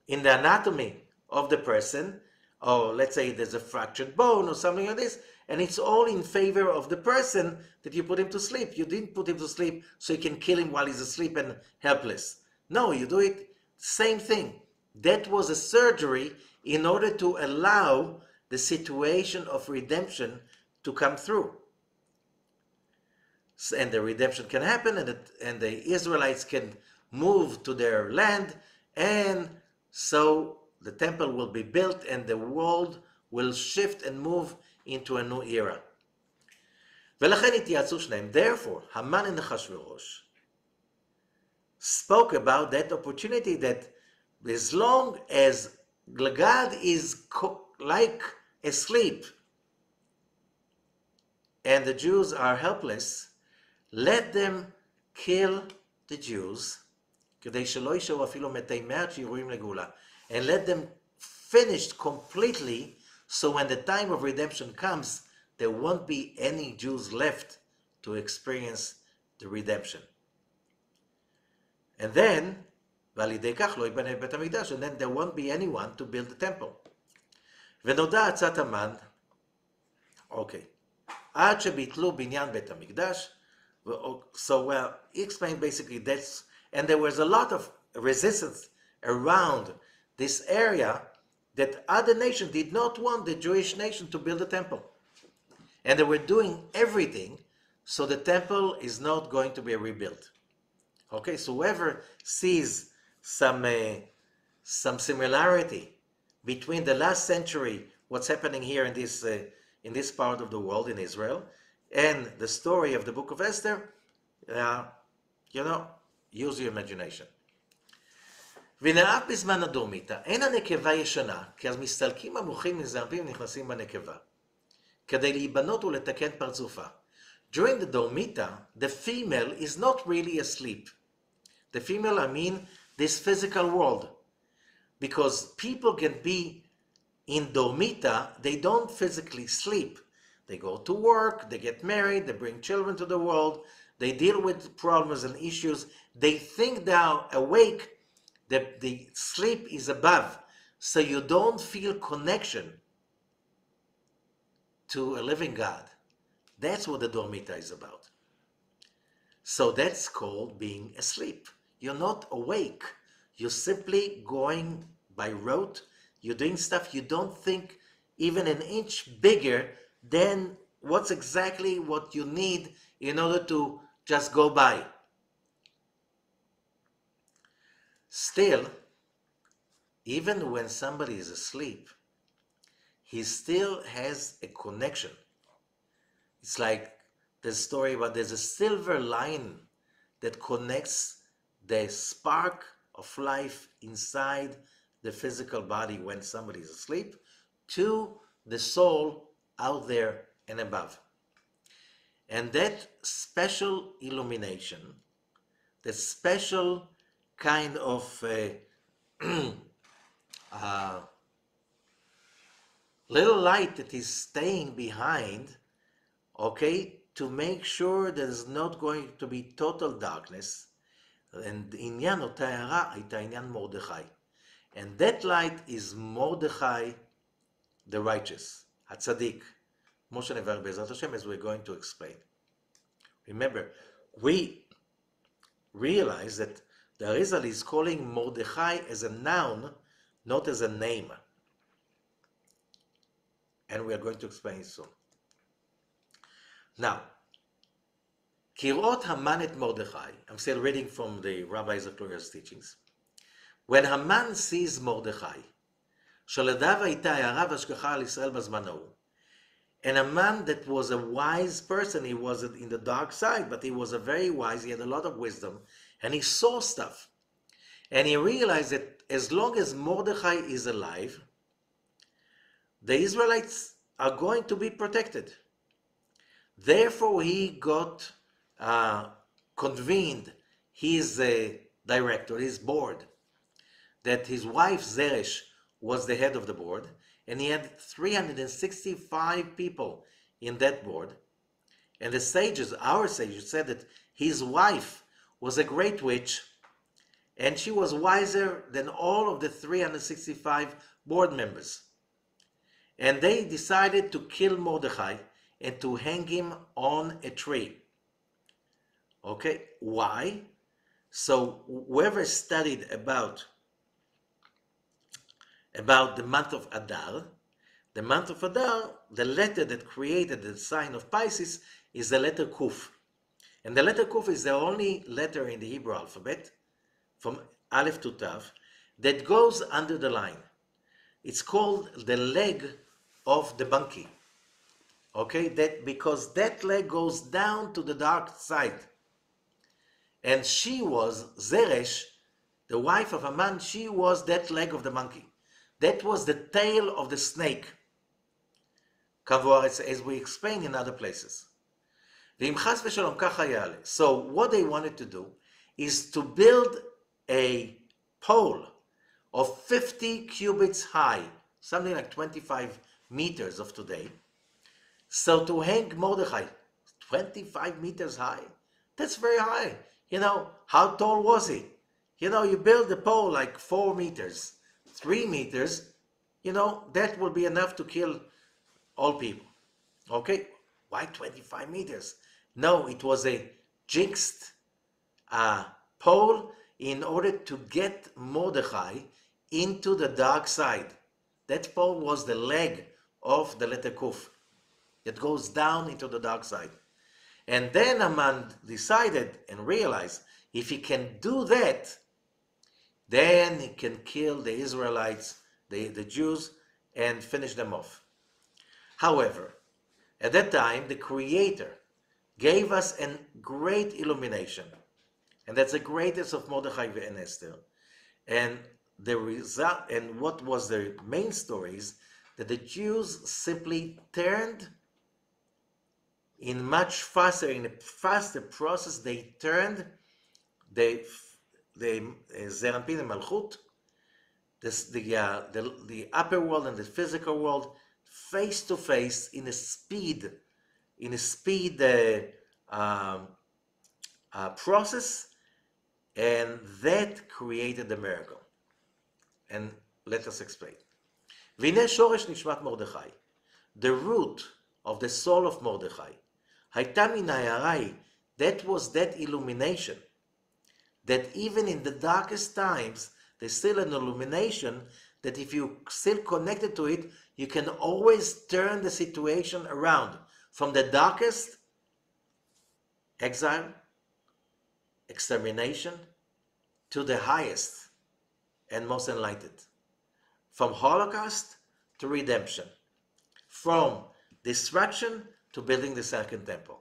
in the anatomy of the person, or let's say there's a fractured bone or something like this, and it's all in favor of the person that you put him to sleep. You didn't put him to sleep so you can kill him while he's asleep and helpless. No, you do it, same thing. That was a surgery in order to allow the situation of redemption to come through. And the redemption can happen, and the Israelites can move to their land, and so the temple will be built and the world will shift and move into a new era. Therefore, Haman and Ahasuerus spoke about that opportunity, that as long as God is like asleep and the Jews are helpless, let them kill the Jews, and let them finish completely, so when the time of redemption comes, there won't be any Jews left to experience the redemption. And then, and then there won't be anyone to build the temple. Okay. So, he explained basically that's, and there was a lot of resistance around this area, that other nations did not want the Jewish nation to build a temple. And they were doing everything so the temple is not going to be rebuilt. Okay, so whoever sees some similarity between the last century, what's happening here in this part of the world, in Israel, and the story of the book of Esther, use your imagination. ונאף בזמן הדורמיתא, אין הנקבה ישנה, כי אז מסתלקים המוחים נזרבים ונכנסים בנקבה. כדי להיבנות ולתקן פרצופה. During the dormita, the female is not really asleep. The female, I mean, this physical world. Because people can be in dormita, they don't physically sleep. They go to work, they get married, they bring children to the world, they deal with problems and issues. They think they are awake, that the sleep is above. So you don't feel connection to a living God. That's what the dormita is about. So that's called being asleep. You're not awake. You're simply going by rote. You're doing stuff you don't think even an inch bigger than what's exactly what you need in order to just go by. Still, even when somebody is asleep, he still has a connection. It's like the story about there's a silver line that connects the spark of life inside the physical body when somebody is asleep to the soul out there and above. And that special illumination, that special kind of little light that is staying behind, okay, to make sure there's not going to be total darkness. And עניין אותה הערה הייתה עניין מרדכי. And that light is Mordechai the righteous, הצדיק. כמו שנברך בעזרת השם, as we're going to explain. Remember, we realize that the Arizal is calling Mordechai as a noun, not as a name. And we are going to explain it soon. Now, Kirot Haman et Mordechai, I'm still reading from the Rabbi Zakaria's teachings. When Haman sees Mordechai, שלדיו הייתה הערה והשגחה על ישראל בזמן ההוא. And a man that was a wise person, he was in the dark side, but he was a very wise, he had a lot of wisdom, and he saw stuff. And he realized that as long as Mordechai is alive, the Israelites are going to be protected. Therefore, he got convened his director, his board, that his wife Zeresh was the head of the board, and he had 365 people in that board. And the sages, our sages, said that his wife was a great witch, and she was wiser than all of the 365 board members. And they decided to kill Mordechai and to hang him on a tree. Okay, why? So whoever studied about the month of Adar, the letter that created the sign of Pisces is the letter Kuf. And the letter Kuf is the only letter in the Hebrew alphabet, from Aleph to Tav, that goes under the line. It's called the leg of the monkey. Okay, because that leg goes down to the dark side. And she was, Zeresh, the wife of Haman, she was that leg of the monkey. That was the tail of the snake. As we explain in other places. So what they wanted to do is to build a pole of 50 cubits high, something like 25 meters of today. So to hang Mordechai, 25 meters high, that's very high. You know, how tall was he? You know, you build a pole like 4 meters, 3 meters, you know, that will be enough to kill all people. Okay, why 25 meters? No, it was a jinxed pole in order to get Mordechai into the dark side. That pole was the leg of the letter Kuf that goes down into the dark side. And then Haman decided and realized if he can do that, then he can kill the Israelites, the Jews, and finish them off. However, at that time, the Creator gave us a great illumination. And that's the greatest of Mordechai and Esther. And the result, and what was the main story is that the Jews simply turned in a faster process, they turned the Zeranpin and Malchut, the upper world and the physical world, face to face in a speed process, and that created the miracle. And let us explain. והנה שורש נשמת מרדכי, the root of the soul of Mordechai, הייתה מן ההערה היא, that was that illumination, that even in the darkest times, there's still an illumination that if you still connected to it, you can always turn the situation around from the darkest, exile, extermination, to the highest and most enlightened. From Holocaust to redemption. From destruction to building the second temple.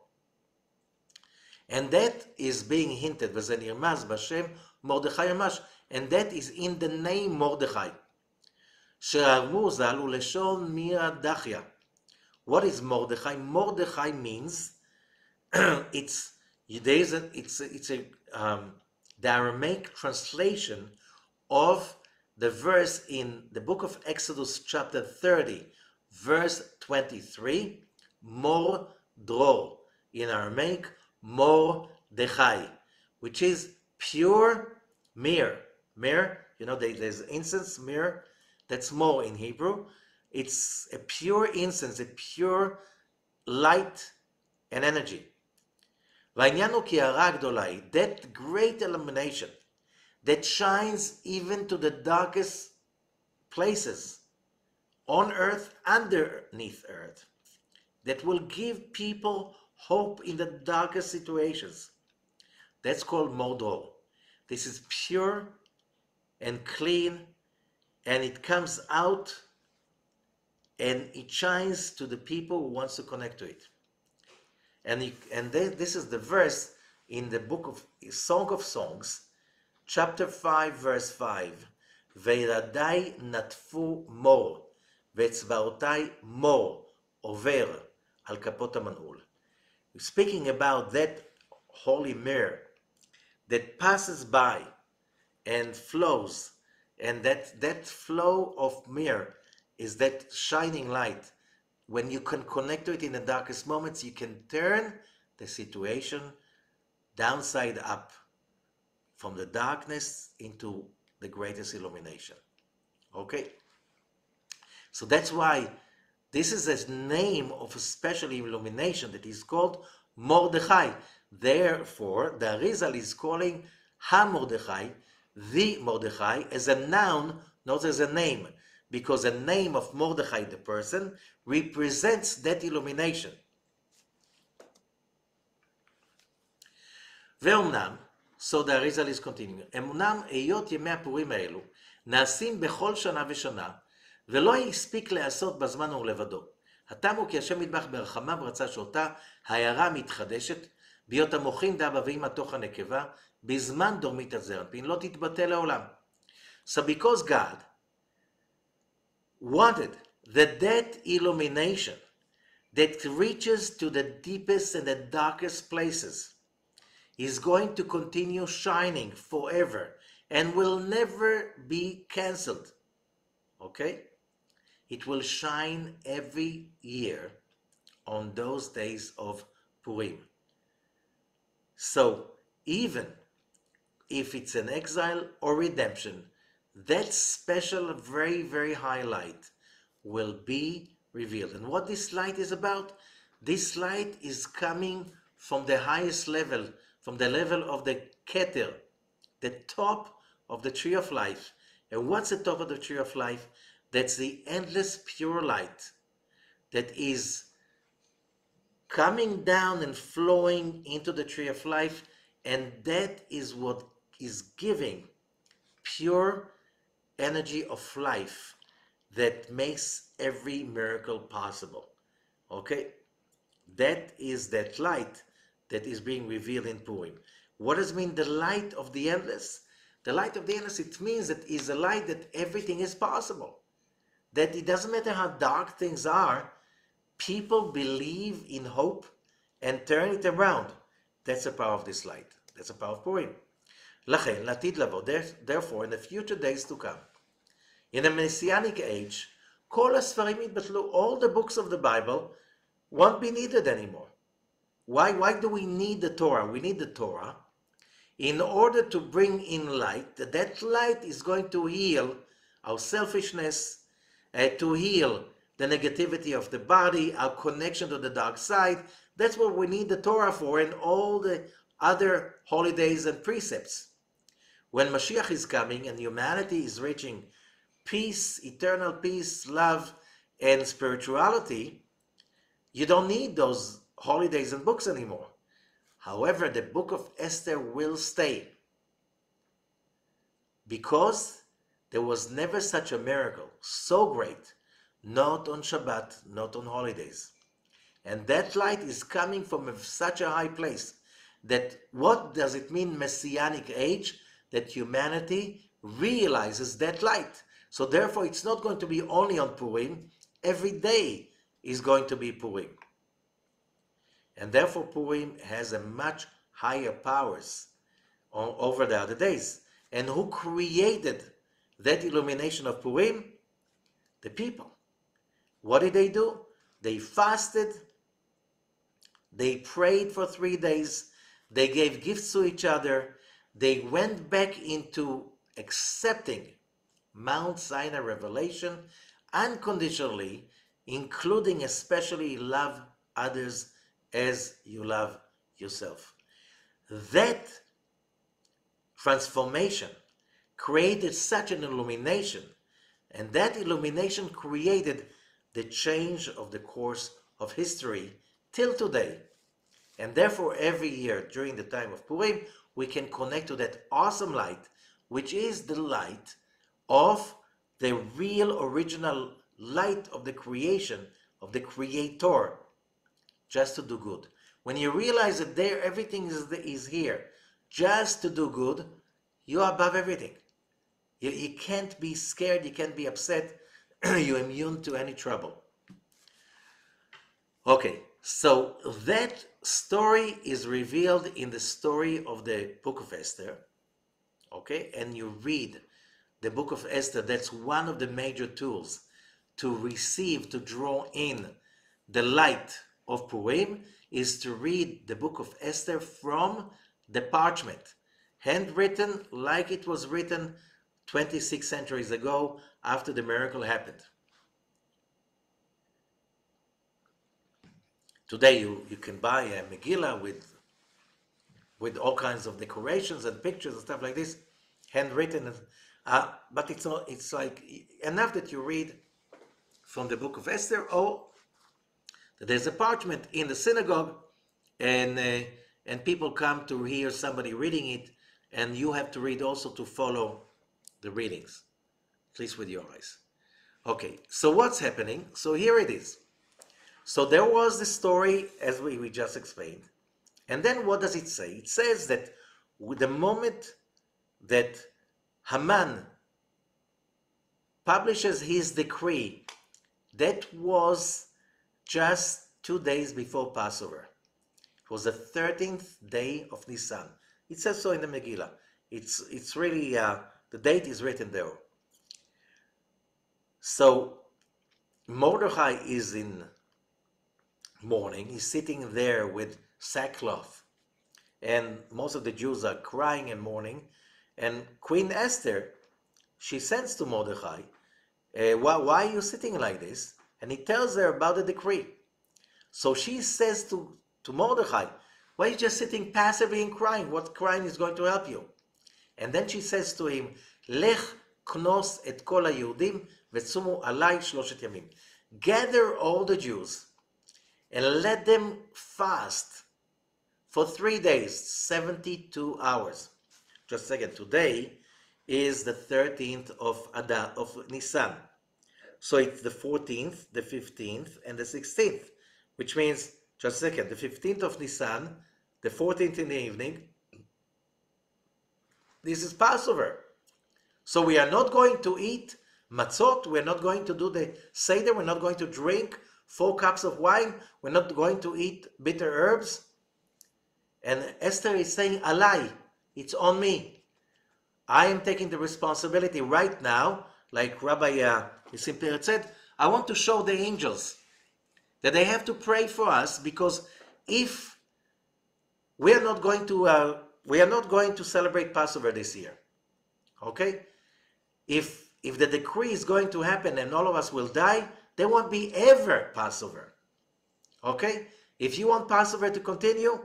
And that is being hinted, וזה נרמז בשם מרדכי ממש, and that is in the name Mordechai. שהרמוז הוא לשון מירה דחיה. What is Mordechai? Mordechai means, it's the Aramaic translation of the verse in the book of Exodus chapter 30, verse 23, Mor Dror, in Aramaic, Mordechai, which is pure myrrh. Myrrh, there's incense, myrrh, that's more in Hebrew. It's a pure incense, a pure light and energy. והעניין הוא כי ההארה הגדולה היא, that great illumination that shines even to the darkest places on earth, underneath earth, that will give people hope in the darkest situations. That's called Modor. This is pure and clean, and it comes out and it shines to the people who wants to connect to it. And this is the verse in the book of Song of Songs, chapter 5, verse 5. וילדיי נטפו מור, ואצבעותיי מור, עובר על כפות המנעול. Speaking about that holy mirror that passes by and flows, and that flow of mirror is that shining light. When you can connect to it in the darkest moments, you can turn the situation downside up, from the darkness into the greatest illumination. Okay? So that's why this is a name of a special illumination that is called Mordechai. Therefore, the Arizal is calling Ha-Mordechai, the Mordechai, as a noun, not as a name, because the name of Mordechai, the person, represents that illumination. ואומנם, so the Arizal is continuing, אמנם היות ימי הפורים האלו נעשים בכל שנה ושנה, ולא הספיק להיעשות בזמן ולבדו. הטעם הוא כי השם מטבח ברחמיו רצה שאותה ההערה מתחדשת, בהיות המוחין דאבא ואמא תוך הנקבה, בזמן דורמית הזרנפין, לא תתבטא לעולם. So because God wanted that illumination that reaches to the deepest and the darkest places is going to continue shining forever and will never be cancelled. Okay? It will shine every year on those days of Purim. So even if it's an exile or redemption, that special, very, very high light will be revealed. And what this light is about? This light is coming from the highest level, from the level of the Keter, the top of the tree of life. And what's the top of the tree of life? That's the endless pure light that is coming down and flowing into the tree of life, and that is what is giving pure energy of life that makes every miracle possible. Okay? That is that light that is being revealed in Purim. What does it mean, the light of the endless? The light of the endless, it means that is a light that everything is possible. That it doesn't matter how dark things are, people believe in hope and turn it around. That's the power of this light. That's the power of Purim. לכן, לעתיד לבוא, therefore, in the future days to come, in the Messianic age, כל הספרים יתבטלו. All the books of the Bible won't be needed anymore. Why do we need the Torah? We need the Torah in order to bring in light. That light is going to heal our selfishness, to heal the negativity of the body, our connection to the dark side. That's what we need the Torah for, and all the other holidays and precepts. When Mashiach is coming and humanity is reaching peace, eternal peace, love, and spirituality, you don't need those holidays and books anymore. However, the book of Esther will stay, because there was never such a miracle so great, not on Shabbat, not on holidays. And that light is coming from such a high place that what does it mean, Messianic age? That humanity realizes that light. So therefore it's not going to be only on Purim. Every day is going to be Purim. And therefore Purim has a much higher powers over the other days. And who created that illumination of Purim? The people. What did they do? They fasted, they prayed for 3 days, they gave gifts to each other, they went back into accepting Mount Sinai revelation unconditionally, including especially love others as you love yourself. That transformation created such an illumination, and that illumination created the change of the course of history till today. And therefore every year during the time of Purim we can connect to that awesome light, which is the light of the real original light of the creation, of the Creator, just to do good. When you realize that there everything is here just to do good, you are above everything. You can't be scared, you can't be upset, you're immune to any trouble. Okay, so that story is revealed in the story of the book of Esther. Okay, and you read the book of Esther. That's one of the major tools to receive, to draw in the light of Purim, is to read the book of Esther from the parchment, handwritten like it was written 26 centuries ago after the miracle happened. Today you can buy a Megillah with all kinds of decorations and pictures and stuff like this, handwritten, but it's not. It's like enough that you read from the book of Esther, or that there's a parchment in the synagogue, and people come to hear somebody reading it, and you have to read also to follow the readings, at least with your eyes. Okay, so what's happening? So here it is. So there was the story as we just explained. And then what does it say? It says that with the moment that Haman publishes his decree, that was just 2 days before Passover. It was the 13th day of Nisan. It says so in the Megillah. It's really, the date is written there. So Mordechai is in mourning. He's sitting there with sackcloth, and most of the Jews are crying and mourning. And Queen Esther, she sends to Mordechai, why are you sitting like this? And he tells her about the decree. So she says to Mordechai, why are you just sitting passively and crying? What crying is going to help you? And then she says to him, Lech knos et kol haYehudim vetzumu alai shloshet yamim. Gather all the Jews and let them fast for 3 days, 72 hours. Just a second, today is the 13th of Nisan. So it's the 14th, the 15th, and the 16th, which means, just a second, the 15th of Nisan, the 14th in the evening, this is Passover. So we are not going to eat matzot, we're not going to do the Seder, we're not going to drink 4 cups of wine. We're not going to eat bitter herbs. And Esther is saying, Alai, it's on me. I am taking the responsibility right now, like Rabbi Nisim Peretz said, I want to show the angels that they have to pray for us, because if we are not going to celebrate Passover this year, okay? If the decree is going to happen and all of us will die, there won't be ever Passover, okay? If you want Passover to continue,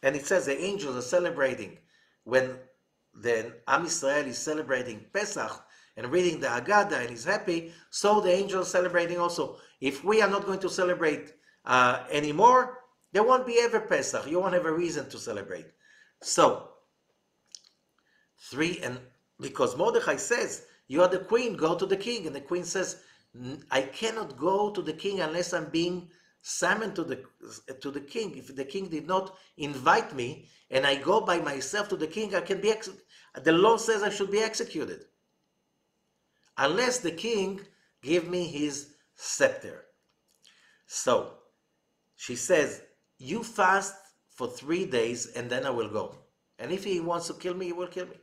and it says the angels are celebrating when the Am Yisrael is celebrating Pesach and reading the Haggadah and is happy, so the angels celebrating also. If we are not going to celebrate anymore, there won't be ever Pesach. You won't have a reason to celebrate. So, 3, and because Mordechai says, you are the queen, go to the king. And the queen says, I cannot go to the king unless I'm being summoned to the king. If the king did not invite me and I go by myself to the king, I can be the law says I should be executed. Unless the king give me his scepter. So, she says, you fast for 3 days and then I will go. And if he wants to kill me, he will kill me.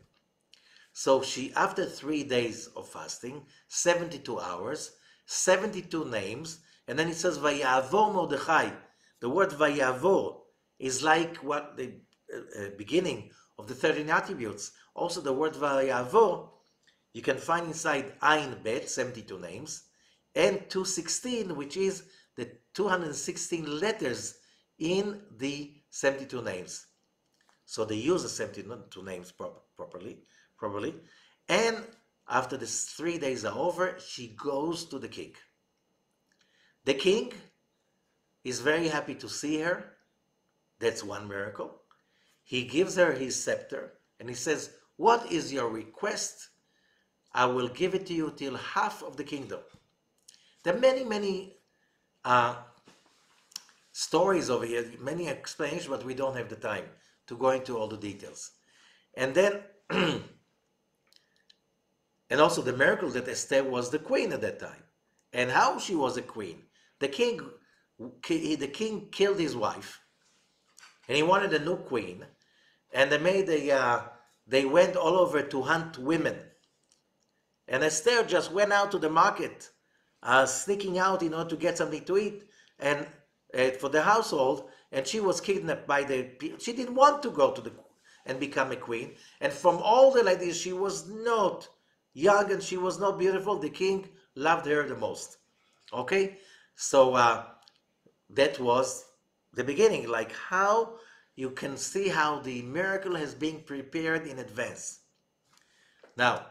So she, after 3 days of fasting, 72 hours, 72 names, and then it says, Vayavor Mordechai. The word Vayavor is like what the beginning of the 13 attributes. Also the word Vayavor, you can find inside Ayin Bet, 72 names, and 216, which is the 216 letters in the 72 names. So they use the 72 names properly. And after the 3 days are over, she goes to the king. The king is very happy to see her. That's one miracle. He gives her his scepter and he says, what is your request? I will give it to you till half of the kingdom. There are many stories over here, many explanations, but we don't have the time to go into all the details. And then, and also the miracle that Esther was the queen at that time. And how she was a queen. The king killed his wife, and he wanted a new queen, and they went all over to hunt women. And Esther just went out to the market, sneaking out in order to get something to eat and for the household, and she was kidnapped by the people. She didn't want to go to and become a queen. And from all the ladies, she was not young and she was not beautiful. The king loved her the most. Okay? So that was the beginning, like how you can see how the miracle has been prepared in advance. Now,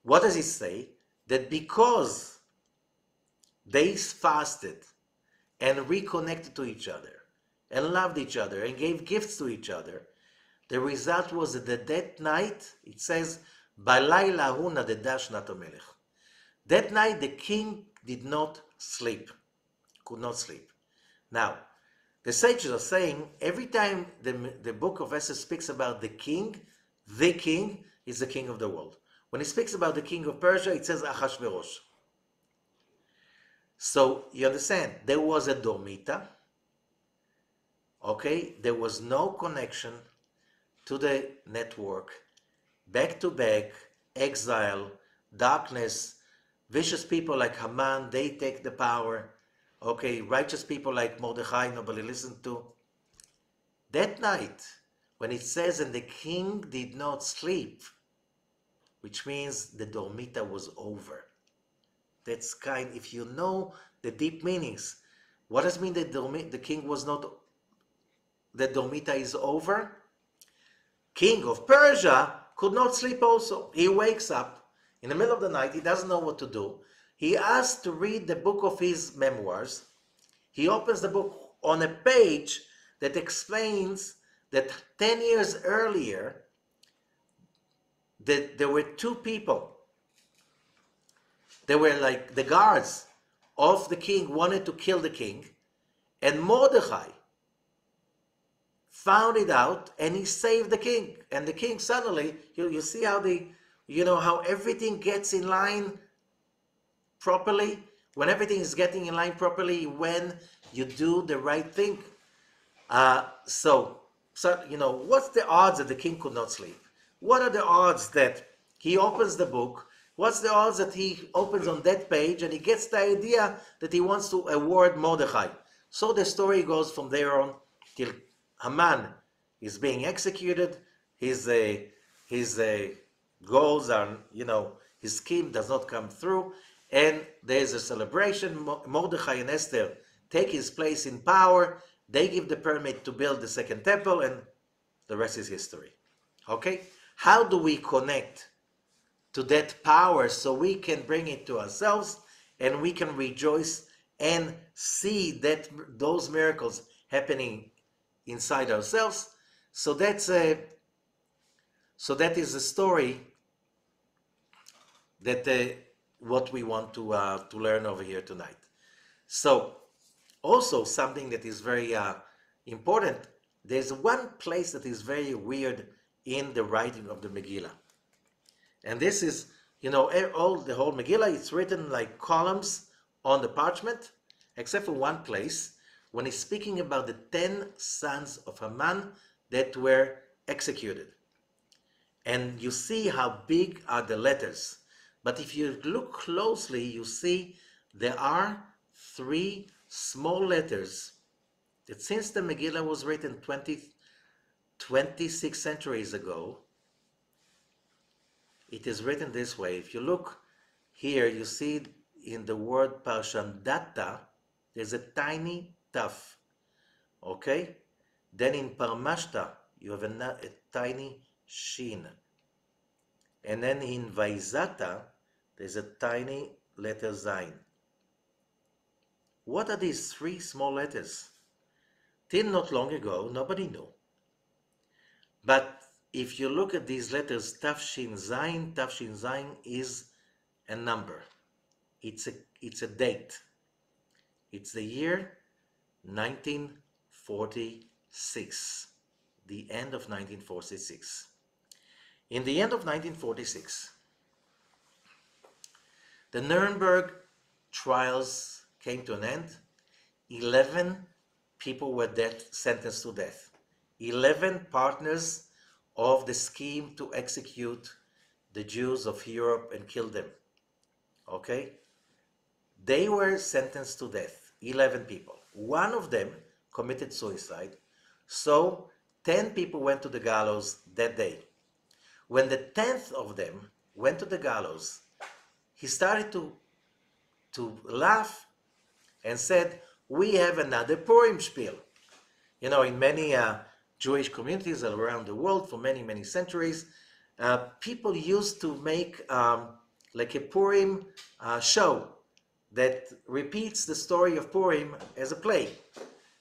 what does it say? That because they fasted and reconnected to each other and loved each other and gave gifts to each other, the result was that night, it says, Balayla hu nadeda shnat hamelech. That night the king did not sleep, could not sleep. Now, the sages are saying every time the book of Esther speaks about the king is the king of the world. When it speaks about the king of Persia, it says Achashverosh. So, you understand, there was a dormita, okay? There was no connection to the network, back to back, exile, darkness, vicious people like Haman, they take the power, okay? Righteous people like Mordechai, nobody listened to. That night, when it says, and the king did not sleep, which means the dormita was over. That's if you know the deep meanings, what does it mean that the king was not, the dormita is over? King of Persia could not sleep also. He wakes up in the middle of the night, he doesn't know what to do. He asks to read the book of his memoirs. He opens the book on a page that explains that 10 years earlier, that there were 2 people. They were like the guards of the king wanted to kill the king, and Mordechai found it out and he saved the king. And the king suddenly, you see how how everything gets in line properly when everything is getting in line properly, when you do the right thing. So, what's the odds that the king could not sleep? What are the odds that he opens the book? What's the odds that he opens on that page and he gets the idea that he wants to award Mordechai? So the story goes from there on till Haman is being executed. His goals are, his scheme does not come through, and there's a celebration. Mordechai and Esther take his place in power. They give the permit to build the second temple, and the rest is history. Okay? How do we connect to that power so we can bring it to ourselves and we can rejoice and see that those miracles happening inside ourselves? So that is a story that what we want to learn over here tonight. So also something that is very important. There's one place that is very weird in the writing of the Megillah, and this is, the whole Megillah. It's written like columns on the parchment, except for one place when he's speaking about the 10 sons of Haman that were executed. And you see how big are the letters. But if you look closely, you see there are 3 small letters that since the Megillah was written 26 centuries ago, it is written this way. If you look here, you see in the word Parshandata, there's a tiny taf. Okay? Then in Parmashta, you have a tiny shin. And then in Vaizata, there's a tiny letter Zayin. What are these 3 small letters? Till not long ago, nobody knew. But if you look at these letters, Taf Shin Zayin is a number. It's a date. It's the year 1946. The end of 1946. In the end of 1946, the Nuremberg trials came to an end. 11 people were sentenced to death. 11 partners of the scheme to execute the Jews of Europe and kill them. Okay? They were sentenced to death. 11 people. One of them committed suicide. So 10 people went to the gallows that day. When the 10th of them went to the gallows, he started to laugh and said, "We have another Purim spiel." In many Jewish communities around the world for many, many centuries, people used to make like a Purim show that repeats the story of Purim as a play.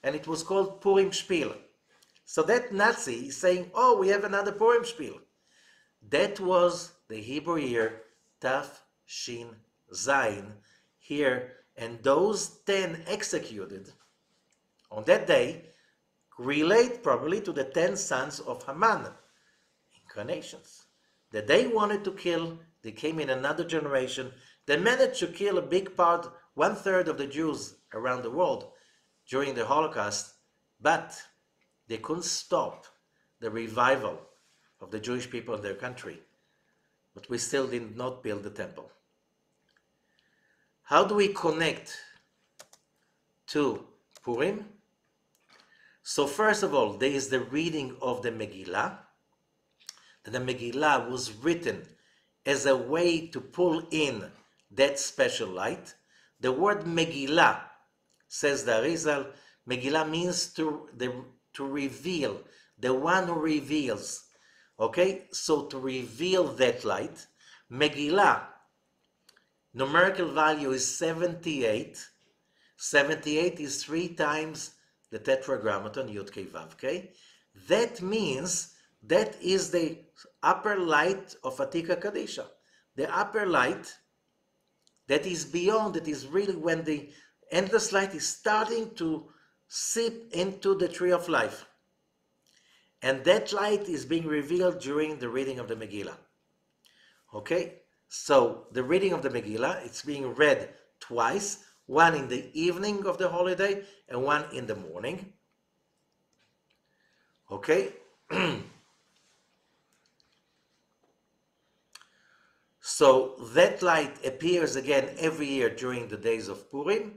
And it was called Purim Spiel. So that Nazi is saying, "Oh, we have another Purim Spiel." That was the Hebrew year Taf Shin Zayin here, and those 10 executed on that day relate probably to the 10 sons of Haman, incarnations, that they wanted to kill. They came in another generation. They managed to kill a big part, 1/3 of the Jews around the world during the Holocaust, but they couldn't stop the revival of the Jewish people in their country. But we still did not build the temple. How do we connect to Purim? So first of all, there is the reading of the Megillah. The Megillah was written as a way to pull in that special light. The word Megillah, says the Arizal, Megillah means to reveal, the one who reveals. Okay, so to reveal that light, Megillah, numerical value is 78. 78 is 3 times the Tetragrammaton, Youdkevitch. That means that is the upper light of Atika Kadisha. The upper light that is beyond, that is really when the endless light is starting to seep into the tree of life. And that light is being revealed during the reading of the Megillah. Okay? So the reading of the Megillah, it's being read twice, one in the evening of the holiday and one in the morning. Okay? So that light appears again every year during the days of Purim.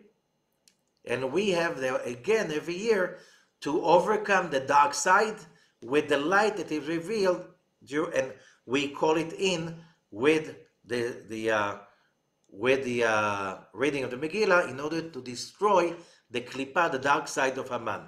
And we have there again every year to overcome the dark side with the light that is revealed, and we call it in with the reading of the Megillah in order to destroy the klipa, the dark side of Haman.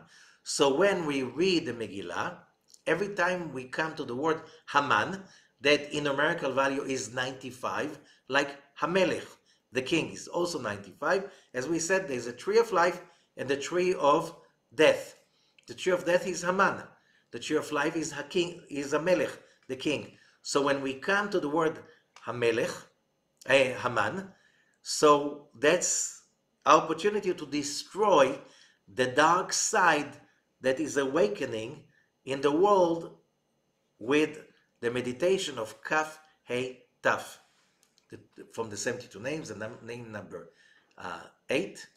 So when we read the Megillah, every time we come to the word Haman, that in numerical value is 95, like Hamelech, the king, is also 95. As we said, there's a tree of life and the tree of death. The tree of death is Haman. The tree of life is Hamelech, the king. So when we come to the word Hamelech, Haman, so that's our opportunity to destroy the dark side that is awakening in the world with the meditation of Kaf Hey Taf, from the 72 names, and name number 8.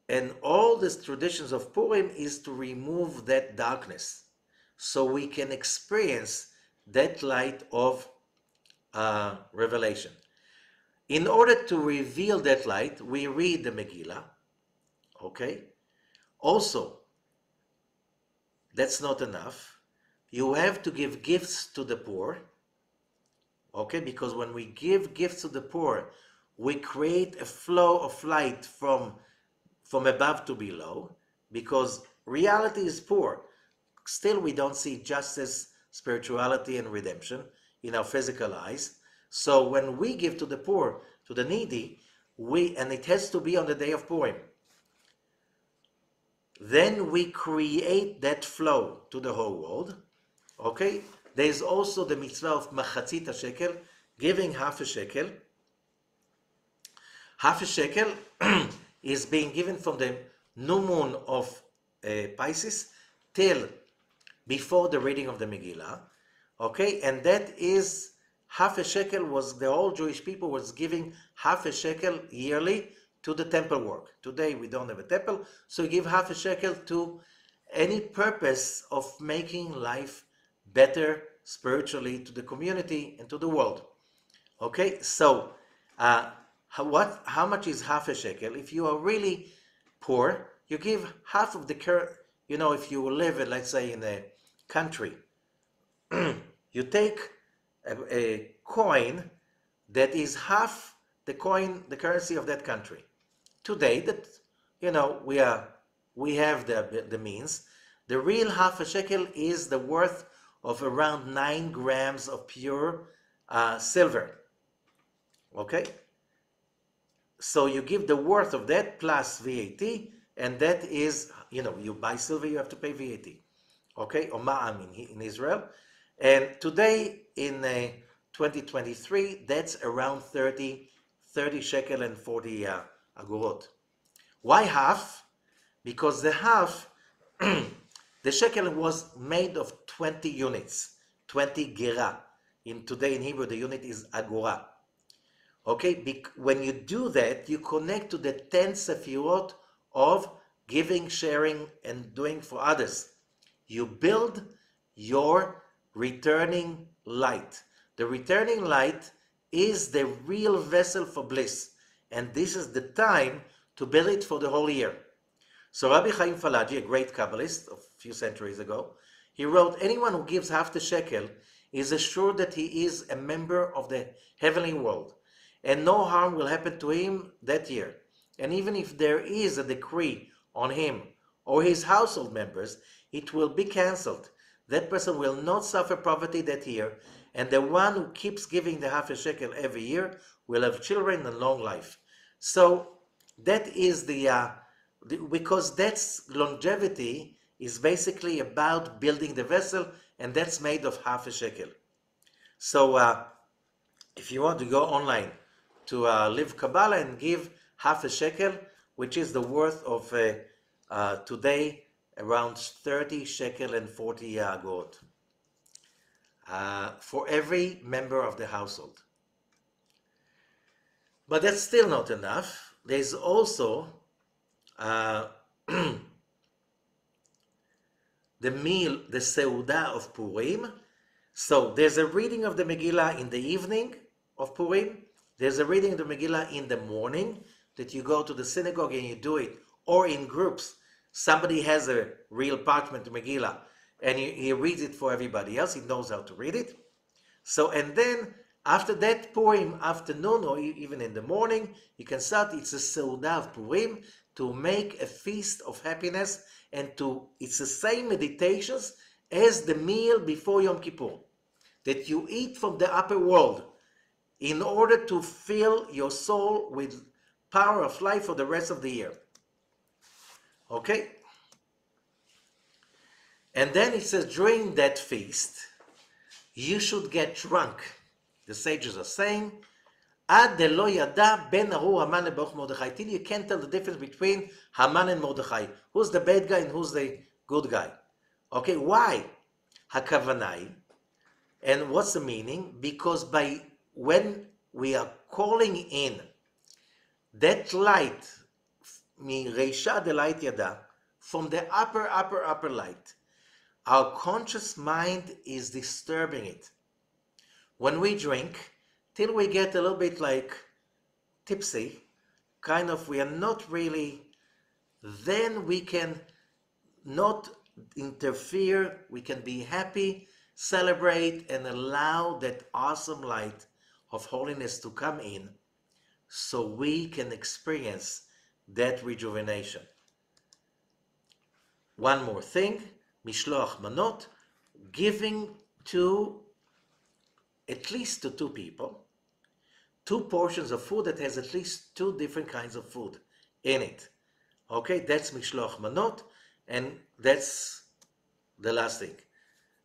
And all these traditions of Purim is to remove that darkness so we can experience that light of revelation. In order to reveal that light, we read the Megillah, okay? Also, that's not enough. You have to give gifts to the poor, okay? Because when we give gifts to the poor, we create a flow of light from above to below, because reality is poor. Still, we don't see justice, spirituality, and redemption in our physical eyes. So when we give to the poor, to the needy, and it has to be on the day of Purim, then we create that flow to the whole world. Okay? There's also the mitzvah of machatzit shekel, giving half a shekel. Half a shekel is being given from the new moon of Pisces till before the reading of the Megillah. Okay? And that is half a shekel was, the whole Jewish people was giving half a shekel yearly to the temple work. Today we don't have a temple, so we give half a shekel to any purpose of making life better spiritually to the community and to the world. Okay, so how much is half a shekel? If you are really poor, you give half of the current, if you live, let's say, in a country, you take a coin that is half the currency of that country. Today, that we have the means. The real half a shekel is the worth of around 9 grams of pure silver. Okay, so you give the worth of that plus VAT, and that is, you buy silver, you have to pay VAT. Okay, or ma'am in Israel. And today in 2023, that's around 30 shekel and 40 agorot. Why half? Because the half, the shekel was made of 20 units, 20 gerah. Today in Hebrew, the unit is agora. Okay, when you do that, you connect to the 10 sefirot of giving, sharing, and doing for others. You build your returning light. The returning light is the real vessel for bliss, and this is the time to build it for the whole year. So Rabbi Chaim Falaji, a great Kabbalist of a few centuries ago, he wrote, anyone who gives half the shekel is assured that he is a member of the heavenly world, and no harm will happen to him that year. And even if there is a decree on him or his household members, it will be cancelled. That person will not suffer poverty that year, and the one who keeps giving the half a shekel every year will have children and long life. So that is because that's longevity is basically about building the vessel, and that's made of half a shekel. So if you want to go online to live Kabbalah and give half a shekel, which is the worth of today around 30 shekel and 40 agorot for every member of the household. But that's still not enough. There's also uh, the meal, the Seudah of Purim. So there's a reading of the Megillah in the evening of Purim. There's a reading of the Megillah in the morning that you go to the synagogue and you do it, or in groups. Somebody has a real parchment Megillah and he reads it for everybody else. He knows how to read it. So, and then after that Purim afternoon or even in the morning, you can start, it's a Seudah of Purim, to make a feast of happiness, and it's the same meditations as the meal before Yom Kippur, that you eat from the upper world in order to fill your soul with power of life for the rest of the year. Okay? And then it says during that feast, you should get drunk. The sages are saying, Ad delo yada ben aru Haman leBaruch Mordechai, till you can't tell the difference between Haman and Mordechai. Who's the bad guy and who's the good guy? Okay, why? Hakavanai. And what's the meaning? Because when we are calling in that light, Reisha de light yada, from the upper light, our conscious mind is disturbing it. When we drink, till we get a little bit like tipsy, kind of, we are not really, then we can not interfere, we can be happy, celebrate, and allow that awesome light of holiness to come in so we can experience that rejuvenation. One more thing, Mishloach Manot, giving to at least to two people, 2 portions of food that has at least 2 different kinds of food in it. Okay, that's Mishloach Manot, and that's the last thing.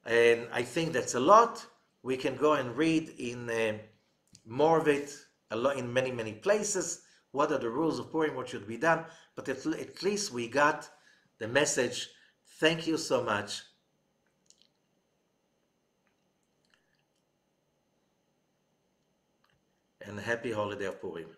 And I think that's a lot. We can go and read in more of it a lot in many places. What are the rules of Purim? What should be done? But at least we got the message. Thank you so much. And happy holiday of Purim.